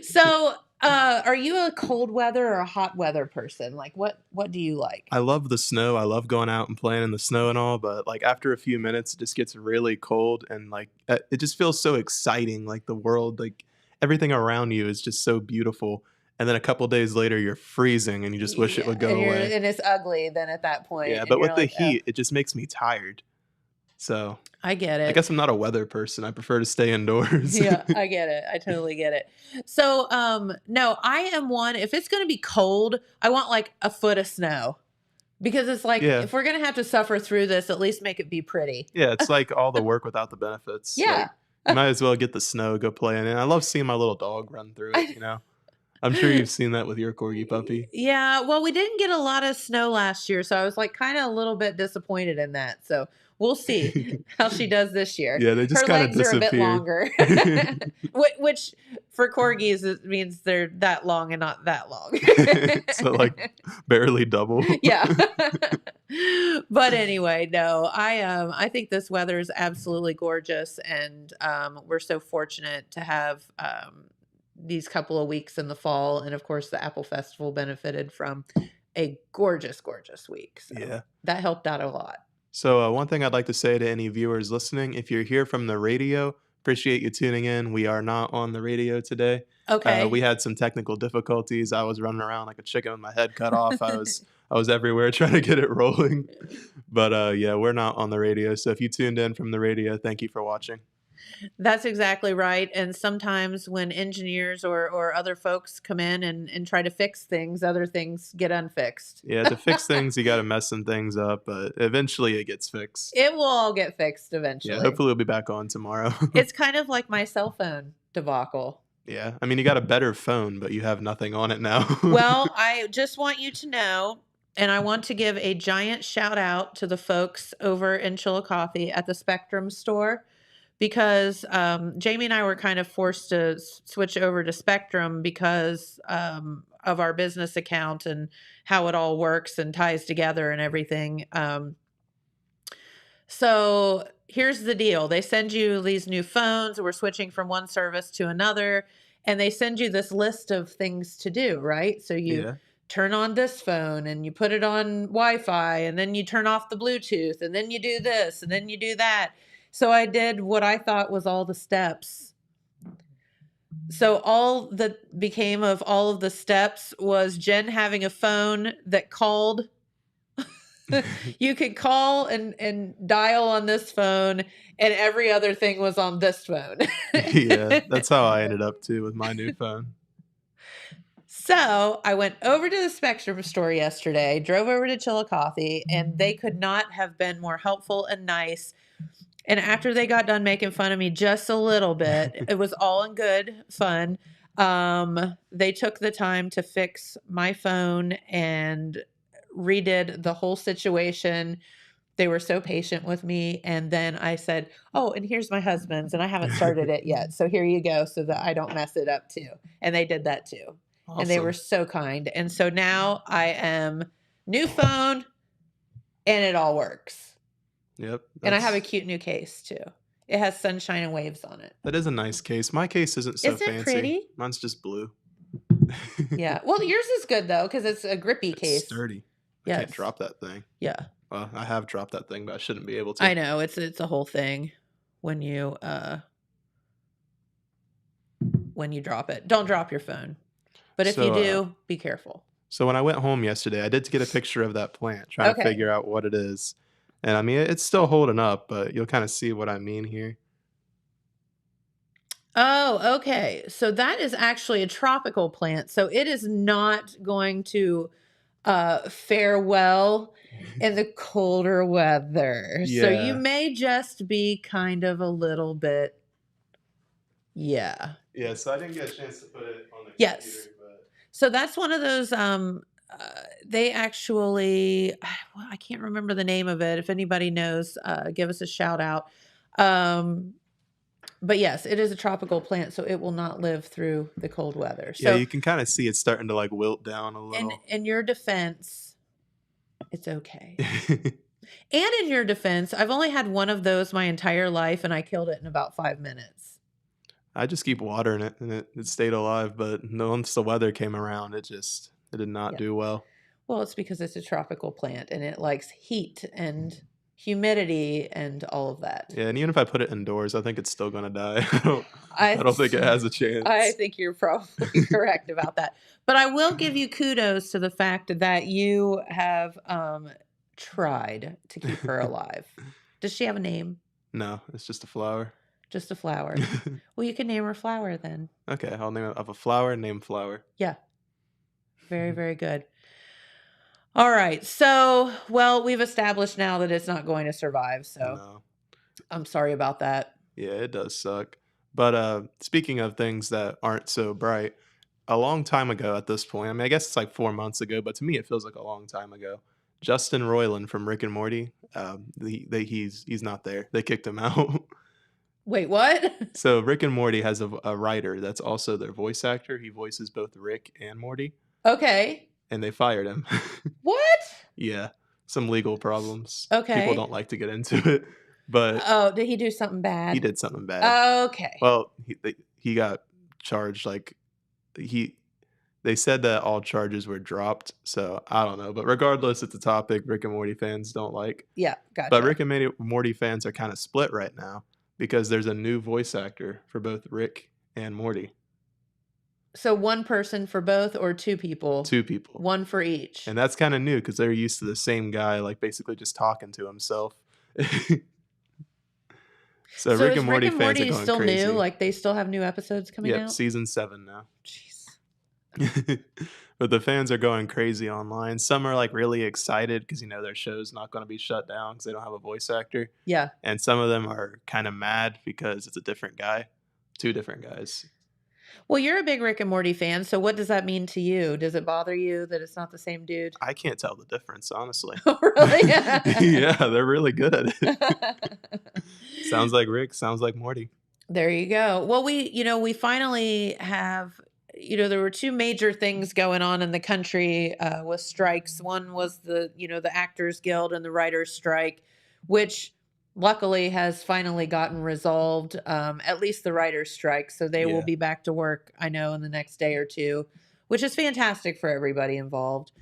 So, are you a cold weather or a hot weather person? Like, what do you like? I love the snow. I love going out and playing in the snow and all, but like after a few minutes, it just gets really cold and like it just feels so exciting. Like the world, like everything around you is just so beautiful. And then a couple days later, you're freezing and you just wish it would go away. And it's ugly then at that point. Yeah, and but with you're the like, heat, it just makes me tired. So I get it. I guess I'm not a weather person. I prefer to stay indoors. Yeah, I get it. I totally get it. So, no, I am one. If it's going to be cold, I want like a foot of snow because it's like, Yeah. if we're going to have to suffer through this, at least make it be pretty. Yeah, it's like all the work without the benefits. Yeah. Like, you might as well get the snow, go play in it. I love seeing my little dog run through it, you know? I'm sure you've seen that with your corgi puppy. Yeah. Well, we didn't get a lot of snow last year, so I was like kind of a little bit disappointed in that. So we'll see how she does this year. Yeah, they just Her kind of legs are a bit disappear. longer, which for corgis it means they're that long and not that long. So like barely double. Yeah. But anyway, no, I think this weather is absolutely gorgeous, and we're so fortunate to have these couple of weeks in the fall, and of course the Apple Festival benefited from a gorgeous, gorgeous week. So Yeah. that helped out a lot. So one thing I'd like to say to any viewers listening, if you're here from the radio, appreciate you tuning in. We are not on the radio today. Okay. We had some technical difficulties. I was running around like a chicken with my head cut off. I was everywhere trying to get it rolling. But yeah, we're not on the radio. So if you tuned in from the radio, thank you for watching. That's exactly right. And sometimes when engineers or other folks come in and try to fix things, other things get unfixed. Yeah, to fix things, you got to mess some things up, but eventually it gets fixed. It will all get fixed eventually. Yeah, hopefully we'll be back on tomorrow. It's kind of like my cell phone debacle. Yeah, I mean, you got a better phone, but you have nothing on it now. Well, I just want you to know, and I want to give a giant shout out to the folks over in Chillicothe at the Spectrum store, because Jamie and I were kind of forced to switch over to Spectrum because of our business account and how it all works and ties together and everything. So here's the deal. They send you these new phones. We're switching from one service to another, and they send you this list of things to do, right? So you turn on this phone and you put it on Wi-Fi, and then you turn off the Bluetooth, and then you do this, and then you do that. So I did what I thought was all the steps. So all that became of all of the steps was Jen having a phone that called. You could call and dial on this phone, and every other thing was on this phone. Yeah, that's how I ended up too with my new phone. So I went over to the Spectrum store yesterday, drove over to Chillicothe, and they could not have been more helpful and nice. And after they got done making fun of me just a little bit, it was all in good fun. They took the time to fix my phone and redid the whole situation. They were so patient with me. And then I said, oh, and here's my husband's, and I haven't started it yet. So here you go, so that I don't mess it up too. And they did that too. Awesome. And they were so kind. And so now I am new phone, and it all works. Yep. And I have a cute new case too. It has sunshine and waves on it. That is a nice case. My case isn't so Isn't it fancy. pretty? Mine's just blue. Yeah. Well, yours is good though because it's a grippy It's case. sturdy. I Yes. can't drop that thing. Yeah. Well, I have dropped that thing, but I shouldn't be able to. I know it's a whole thing when you drop it. Don't drop your phone. But if you do, be careful. So when I went home yesterday, I did get a picture of that plant, trying to figure out what it is. And I mean, it's still holding up, but you'll kind of see what I mean here. Oh, okay. So that is actually a tropical plant. So it is not going to fare well in the colder weather. So you Yeah. may just be kind of a little bit, yeah. Yeah, so I didn't get a chance to put it on the Yes. computer, but So that's one of those, they actually, well, I can't remember the name of it. If anybody knows, give us a shout out. But yes, it is a tropical plant, so it will not live through the cold weather. yeah, So you can kind of see it's starting to like wilt down a little. in your defense, it's okay. And in your defense, I've only had one of those my entire life, and I killed it in about 5 minutes. I just keep watering it, and it stayed alive. But once the weather came around, it did not Yeah. do well. Well, it's because it's a tropical plant, and it likes heat and humidity and all of that. Yeah, and even if I put it indoors, I think it's still gonna die. I I don't think it has a chance. I think you're probably correct about that. But I will give you kudos to the fact that you have tried to keep her alive. Does she have a name? No, it's just a flower. Just a flower. Well, you can name her Flower then. Okay, I'll name it of a flower. Name flower. Yeah. Very, very good. All right. So, well, we've established now that it's not going to survive. So No. I'm sorry about that. Yeah, it does suck. But speaking of things that aren't so bright, a long time ago at this point, I mean, I guess it's like 4 months ago, but to me, it feels like a long time ago. Justin Roiland from Rick and Morty, he's not there. They kicked him out. Wait, what? So Rick and Morty has a writer that's also their voice actor. He voices both Rick and Morty, Okay. and they fired him. What? Yeah, some legal problems. Okay. People don't like to get into it, but Oh, did he do something bad? he did something bad. Okay. Well, he got charged like they said that all charges were dropped, so I don't know. But regardless, it's a topic Rick and Morty fans don't like. Yeah, gotcha. But Rick and Morty fans are kind of split right now because there's a new voice actor for both Rick and Morty. So one person for both or two people? Two people. One for each. And that's kind of new because they're used to the same guy, like basically just talking to himself. So Rick and Morty fans are going still crazy. new? Like they still have new episodes coming Yep, out? season 7 now. Jeez. But the fans are going crazy online. Some are like really excited because their show's not going to be shut down because they don't have a voice actor. Yeah. And some of them are kind of mad because it's a different guy, 2 different guys. Well, you're a big Rick and Morty fan, so what does that mean to you? Does it bother you that it's not the same dude? I can't tell the difference, honestly. Oh, really? Yeah, they're really good at it. Sounds like Rick, sounds like Morty. There you go. Well, we finally have, there were 2 major things going on in the country with strikes. One was the Actors Guild and the Writers Strike, which luckily has finally gotten resolved, at least the writers strike. So they will be back to work, I know, in the next day or 2, which is fantastic for everybody involved.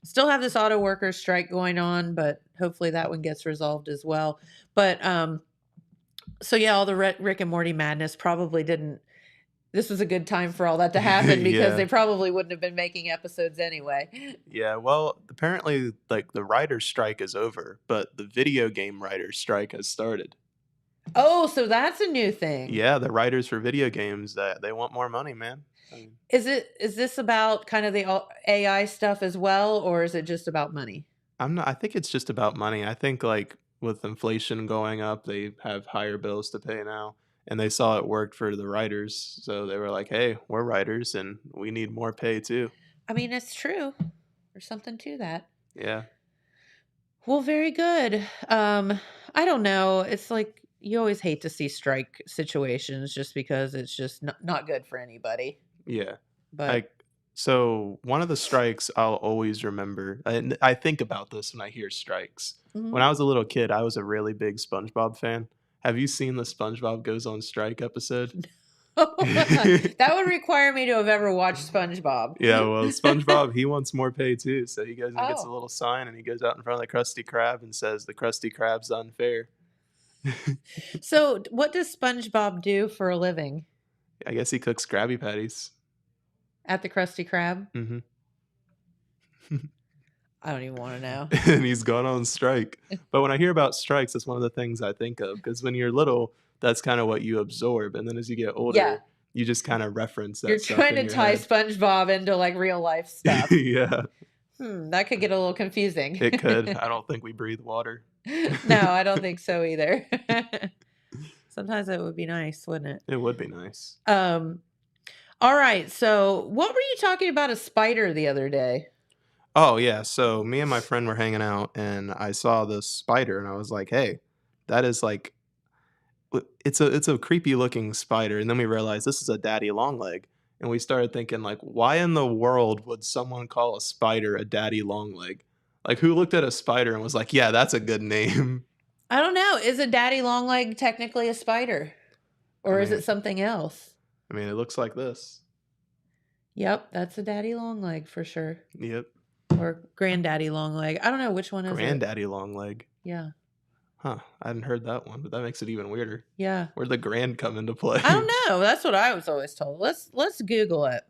Still have this auto workers strike going on, but hopefully that one gets resolved as well. But so yeah, all the Rick and Morty madness probably didn't. This was a good time for all that to happen because they probably wouldn't have been making episodes anyway. Yeah, well, apparently, like the writer's strike is over, but the video game writer's strike has started. Oh, so that's a new thing. Yeah, the writers for video games, that they want more money, man. Is this about kind of the AI stuff as well, or is it just about money? I think it's just about money. I think like with inflation going up, they have higher bills to pay now. And they saw it worked for the writers. So they were like, hey, we're writers and we need more pay too. I mean, it's true. There's something to that. Yeah. Well, very good. I don't know. It's like you always hate to see strike situations just because it's just not good for anybody. Yeah. But So one of the strikes I'll always remember, and I think about this when I hear strikes. Mhm. When I was a little kid, I was a really big SpongeBob fan. Have you seen the SpongeBob Goes on Strike episode? That would require me to have ever watched SpongeBob. Yeah, well, SpongeBob, he wants more pay too. So he goes and gets a Oh, little sign and he goes out in front of the Krusty Krab and says, "The Krusty Krab's unfair." so what does SpongeBob do for a living I guess he cooks Krabby Patties. at the Krusty Krab? Hmm. I don't even want to know. And he's gone on strike. But when I hear about strikes, that's one of the things I think of because when you're little, that's kind of what you absorb. And then as you get Yeah. older, you just kind of reference that You're stuff trying in to your tie head. SpongeBob into like real life stuff. Yeah, That could get a little confusing. it could. I don't think we breathe water. No, I don't think so either. Sometimes it would be nice, wouldn't it? It would be nice. All right. So, what were you talking about a spider the other day? Oh, yeah. So me and my friend were hanging out and I saw this spider and I was like, hey, that is like, it's a creepy looking spider. And then we realized this is a daddy long leg. And we started thinking, like, why in the world would someone call a spider a daddy long leg? Like, who looked at a spider and was like, yeah, that's a good name? I don't know. Is a daddy long leg technically a spider? Or is mean- it something else? I mean, it looks like this. Yep, that's a daddy long leg for sure. Yep. Or granddaddy long leg. I don't know which one is it. Granddaddy long leg. Yeah. Huh. I hadn't heard that one, but that makes it even weirder. Yeah. Where'd the grand come into play? I don't know. That's what I was always told. Let's Google it.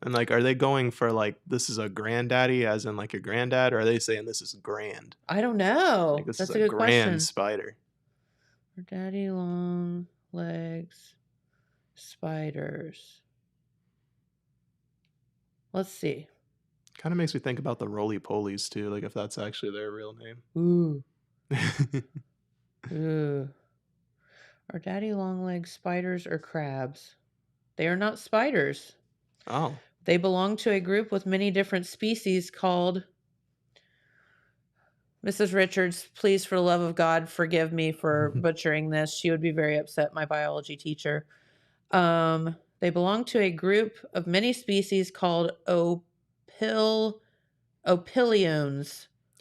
And like, are they going for like, this is a granddaddy as in like a granddad, or are they saying this is grand? I don't know. Like this That's is a a good grand question. spider. Daddy long legs spiders. Let's see. Kind of makes me think about the roly-polies too, like if that's actually their real name. Ooh. Ooh. Are daddy long legs spiders or crabs? They are not spiders. Oh. They belong to a group with many different species called... Mrs. Richards, please, for the love of God, forgive me for butchering this. She would be very upset, my biology teacher. They belong to a group of many species called opiliones.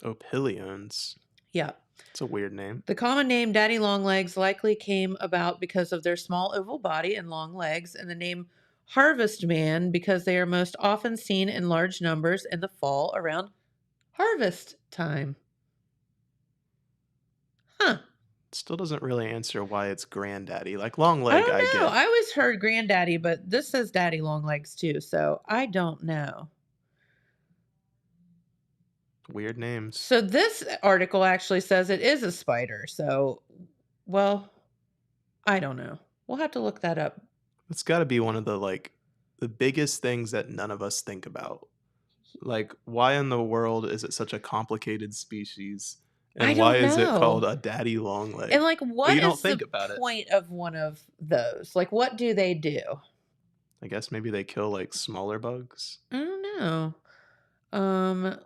Opiliones. Yeah. It's a weird name. The common name daddy longlegs likely came about because of their small oval body and long legs, and the name harvest man because they are most often seen in large numbers in the fall around harvest time. Huh. Still doesn't really answer why it's granddaddy. Like long I leg, don't I know. get. I always heard granddaddy, but this says daddy longlegs too, so I don't know. Weird names. So this article actually says it is a spider. So, well, I don't know. We'll have to look that up. It's got to be one of the like the biggest things that none of us think about. Like, why in the world is it such a complicated species? I And don't why is it know. called a daddy long leg? And like, what you don't is think the about it. point of one of those? Like, what do they do? I guess maybe they kill like smaller bugs. I don't know.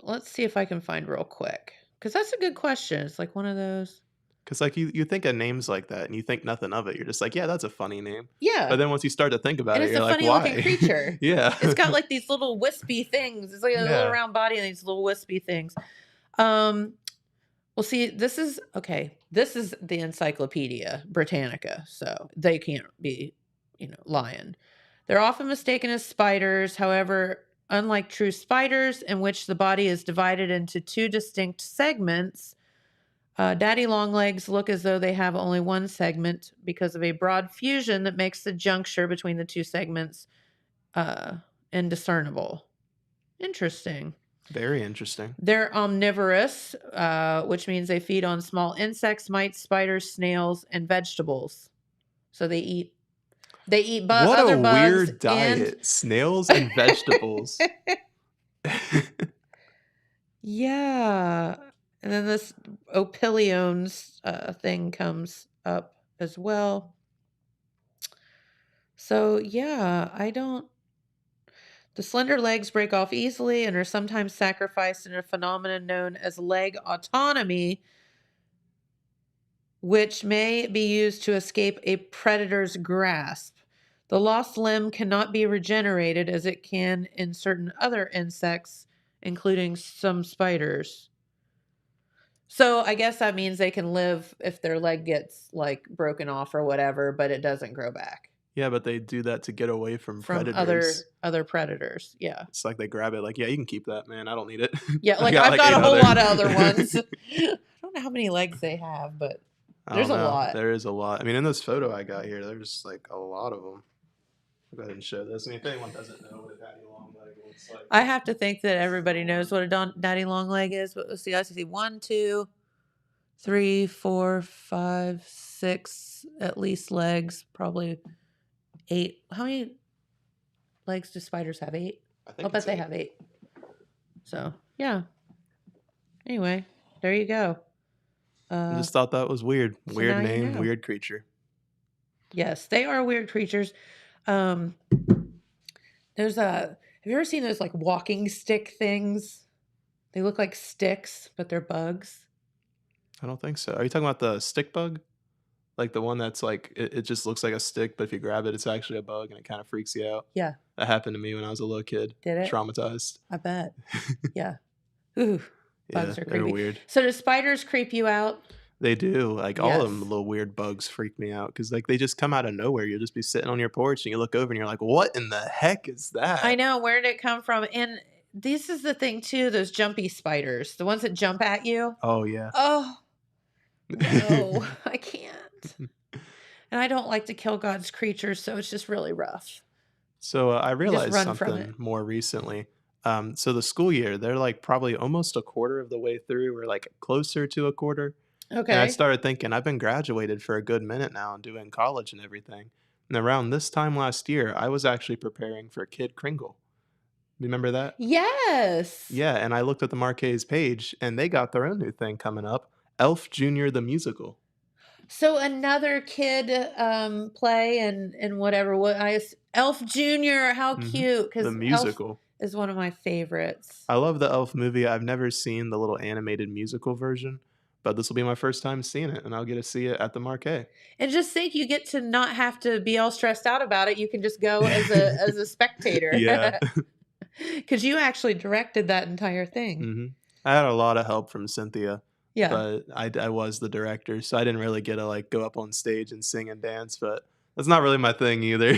Let's see if I can find real quick. Because that's a good question. It's like one of those. Because like you think of names like that and you think nothing of it. You're just like, yeah, that's a funny name. Yeah. But then once you start to think about And it, it's you're a like, funny why? looking creature. Yeah. It's got like these little wispy things. It's like a Yeah. little round body and these little wispy things. Well, see, this is okay. This is the Encyclopedia Britannica, so they can't be, lying. They're often mistaken as spiders. However, unlike true spiders, in which the body is divided into two distinct segments, daddy longlegs look as though they have only one segment because of a broad fusion that makes the juncture between the two segments indiscernible. Interesting. Very interesting. They're omnivorous, which means they feed on small insects, mites, spiders, snails, and vegetables. So they eat What other a bugs weird diet. Snails and vegetables. Yeah. And then this opiliones thing comes up as well. So yeah, the slender legs break off easily and are sometimes sacrificed in a phenomenon known as leg autonomy, which may be used to escape a predator's grasp. The lost limb cannot be regenerated as it can in certain other insects, including some spiders. So I guess that means they can live if their leg gets like broken off or whatever, but it doesn't grow back Yeah, but they do that to get away from from predators. other predators. Yeah. It's like they grab it like, yeah, you can keep that, man. I don't need it. Yeah, I like got I've got eight a whole other. lot of other ones. I don't know how many legs they have, but I there's a don't know. lot. There is a lot. I mean, in this photo I got here, there's like a lot of them. I'll go ahead and show this. I mean, if anyone doesn't know what a daddy long leg looks like. I have to think that everybody knows what a daddy long leg is. But let's see. I see 1, 2, 3, 4, 5, 6 at least legs. Probably 8. How many legs do spiders have? 8. I think I'll bet they have 8. So yeah. Anyway, there you go. I just thought that was weird. so Weird now you name, know. weird creature. Yes, they are weird creatures. There's have you ever seen those like walking stick things? They look like sticks, but they're bugs. I don't think so. Are you talking about the stick bug? Like the one that's like, it just looks like a stick, but if you grab it, it's actually a bug and it kind of freaks you out. Yeah. That happened to me when I was a little kid. Did it? Traumatized. I bet. Yeah. Ooh, bugs Yeah, are they're creepy. weird. So do spiders creep you out? They do. Like all of them, Yes. little weird bugs freak me out because like they just come out of nowhere. You'll just be sitting on your porch and you look over and you're like, what in the heck is that? I know. Where did it come from? And this is the thing too, those jumpy spiders, the ones that jump at you. Oh, yeah. Oh, no, I can't. And I don't like to kill God's creatures, so it's just really rough. So I realized run from something more recently. So the school year, they're like probably almost a quarter of the way through, or like closer to a quarter. And I Okay. started thinking, I've been graduated for a good minute now and doing college and everything. And around this time last year, I was actually preparing for Kid Kringle. Remember that? Yes. Yeah, and I looked at the Marquez page, and they got their own new thing coming up, Elf Jr. the Musical. So another kid play and whatever. Elf Jr. How Mhm. cute! The Because Elf musical. is one of my favorites. I love the Elf movie. I've never seen the little animated musical version, but this will be my first time seeing it, and I'll get to see it at the Marquez. And just think, you get to not have to be all stressed out about it. You can just go as a spectator. Yeah. Because you actually directed that entire thing. hmm I had a lot of help from Cynthia, Yeah. but I was the director, so I didn't really get to like go up on stage and sing and dance, but that's not really my thing either.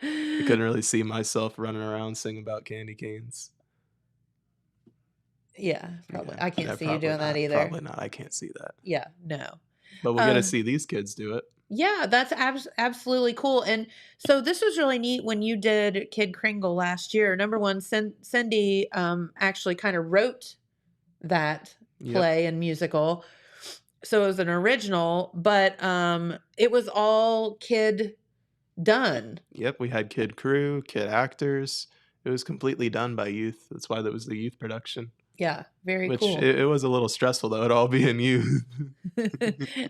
I couldn't really see myself running around singing about candy canes. Yeah, probably. Yeah, I can't yeah, see you probably doing that not, either. Probably not. I can't see that. Yeah, no. But we'll get to Um, see these kids do it. Yeah, that's absolutely cool. And so this was really neat when you did Kid Kringle last year. Number one, Cindy actually kind of wrote that Yep. play and musical. So it was an original, but it was all kid done. Yep, we had kid crew, kid actors. It was completely done by youth. That's why that was the youth production. Yeah, very Which cool. it was a little stressful though, it all being youth.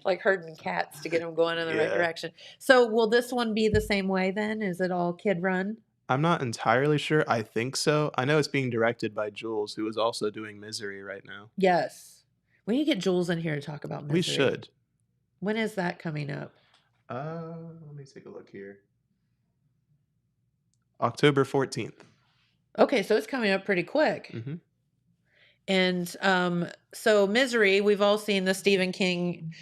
Like herding cats to get them going in the right Yeah. direction. So will this one be the same way then? Is it all kid run? I'm not entirely sure. I think so. I know it's being directed by Jules, who is also doing Misery right now. Yes. We need to get Jules in here to talk about Misery. We should. When is that coming up? Let me take a look here. October 14th. Okay, so it's coming up pretty quick. hmm And so Misery, we've all seen the Stephen King.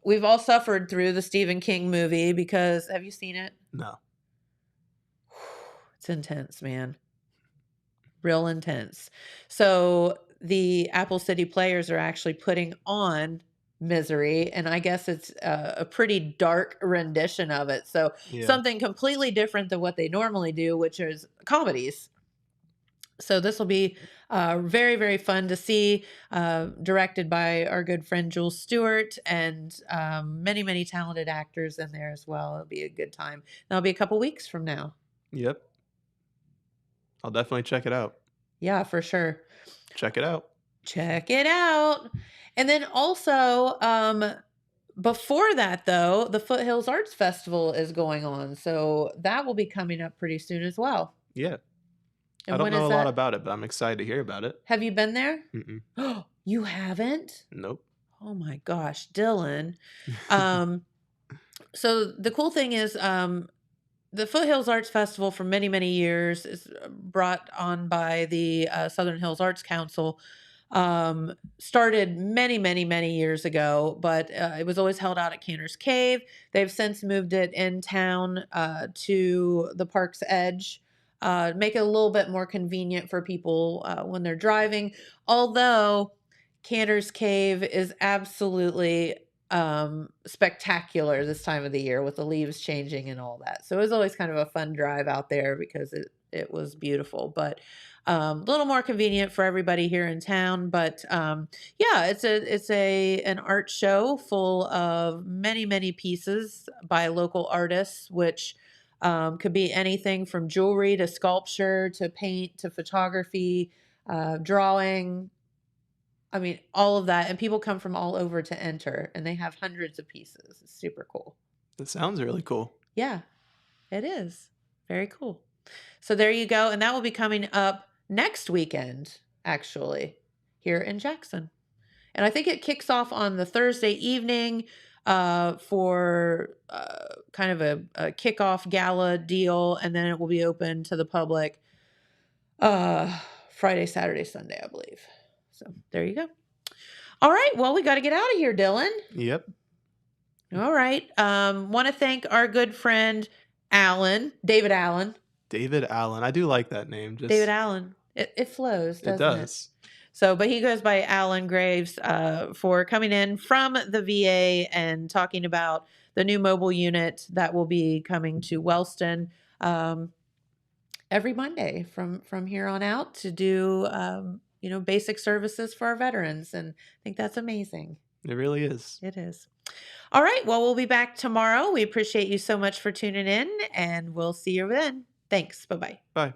We've all suffered through the Stephen King movie because have you seen it? No. It's intense, man. Real intense. So the Apple City Players are actually putting on Misery, and I guess it's a pretty dark rendition of it. So Yeah. something completely different than what they normally do, which is comedies. So this will be very, very fun to see, directed by our good friend Jules Stewart, and many, many talented actors in there as well. It'll be a good time. That'll be a couple weeks from now. Yep. I'll definitely check it out. Yeah, for sure. Check it out. Check it out. And then also, before that, though, the Foothills Arts Festival is going on. So that will be coming up pretty soon as well. Yeah. And I don't when know is a lot that? about it, but I'm excited to hear about it. Have you been there? Mm-mm. You haven't? Nope. Oh my gosh, Dylan. Um, So the cool thing is, the Foothills Arts Festival for many, many years is brought on by the Southern Hills Arts Council. Started many, many, many years ago, but it was always held out at Cantor's Cave. They've since moved it in town to the park's edge, make it a little bit more convenient for people when they're driving. Although Cantor's Cave is absolutely spectacular this time of the year with the leaves changing and all that. So it was always kind of a fun drive out there because it was beautiful, but a little more convenient for everybody here in town. But yeah, it's an art show full of many, many pieces by local artists, which could be anything from jewelry to sculpture to paint to photography, drawing. I mean, all of that. And people come from all over to enter, and they have hundreds of pieces. It's super cool. That sounds really cool. Yeah, it is. Very cool. So there you go. And that will be coming up next weekend, actually, here in Jackson. And I think it kicks off on the Thursday evening for kind of a kickoff gala deal. And then it will be open to the public Friday, Saturday, Sunday, I believe. So there you go. All right. Well, we got to get out of here, Dylan. Yep. All right. Want to thank our good friend David Allen. David Allen. I do like that name. David Allen. It flows, doesn't it? It does. So, but he goes by Alan Graves for coming in from the VA and talking about the new mobile unit that will be coming to Wellston every Monday from here on out to do basic services for our veterans. And I think that's amazing. It really is. It is. All right. Well, we'll be back tomorrow. We appreciate you so much for tuning in, and we'll see you then. Thanks. Bye-bye. Bye.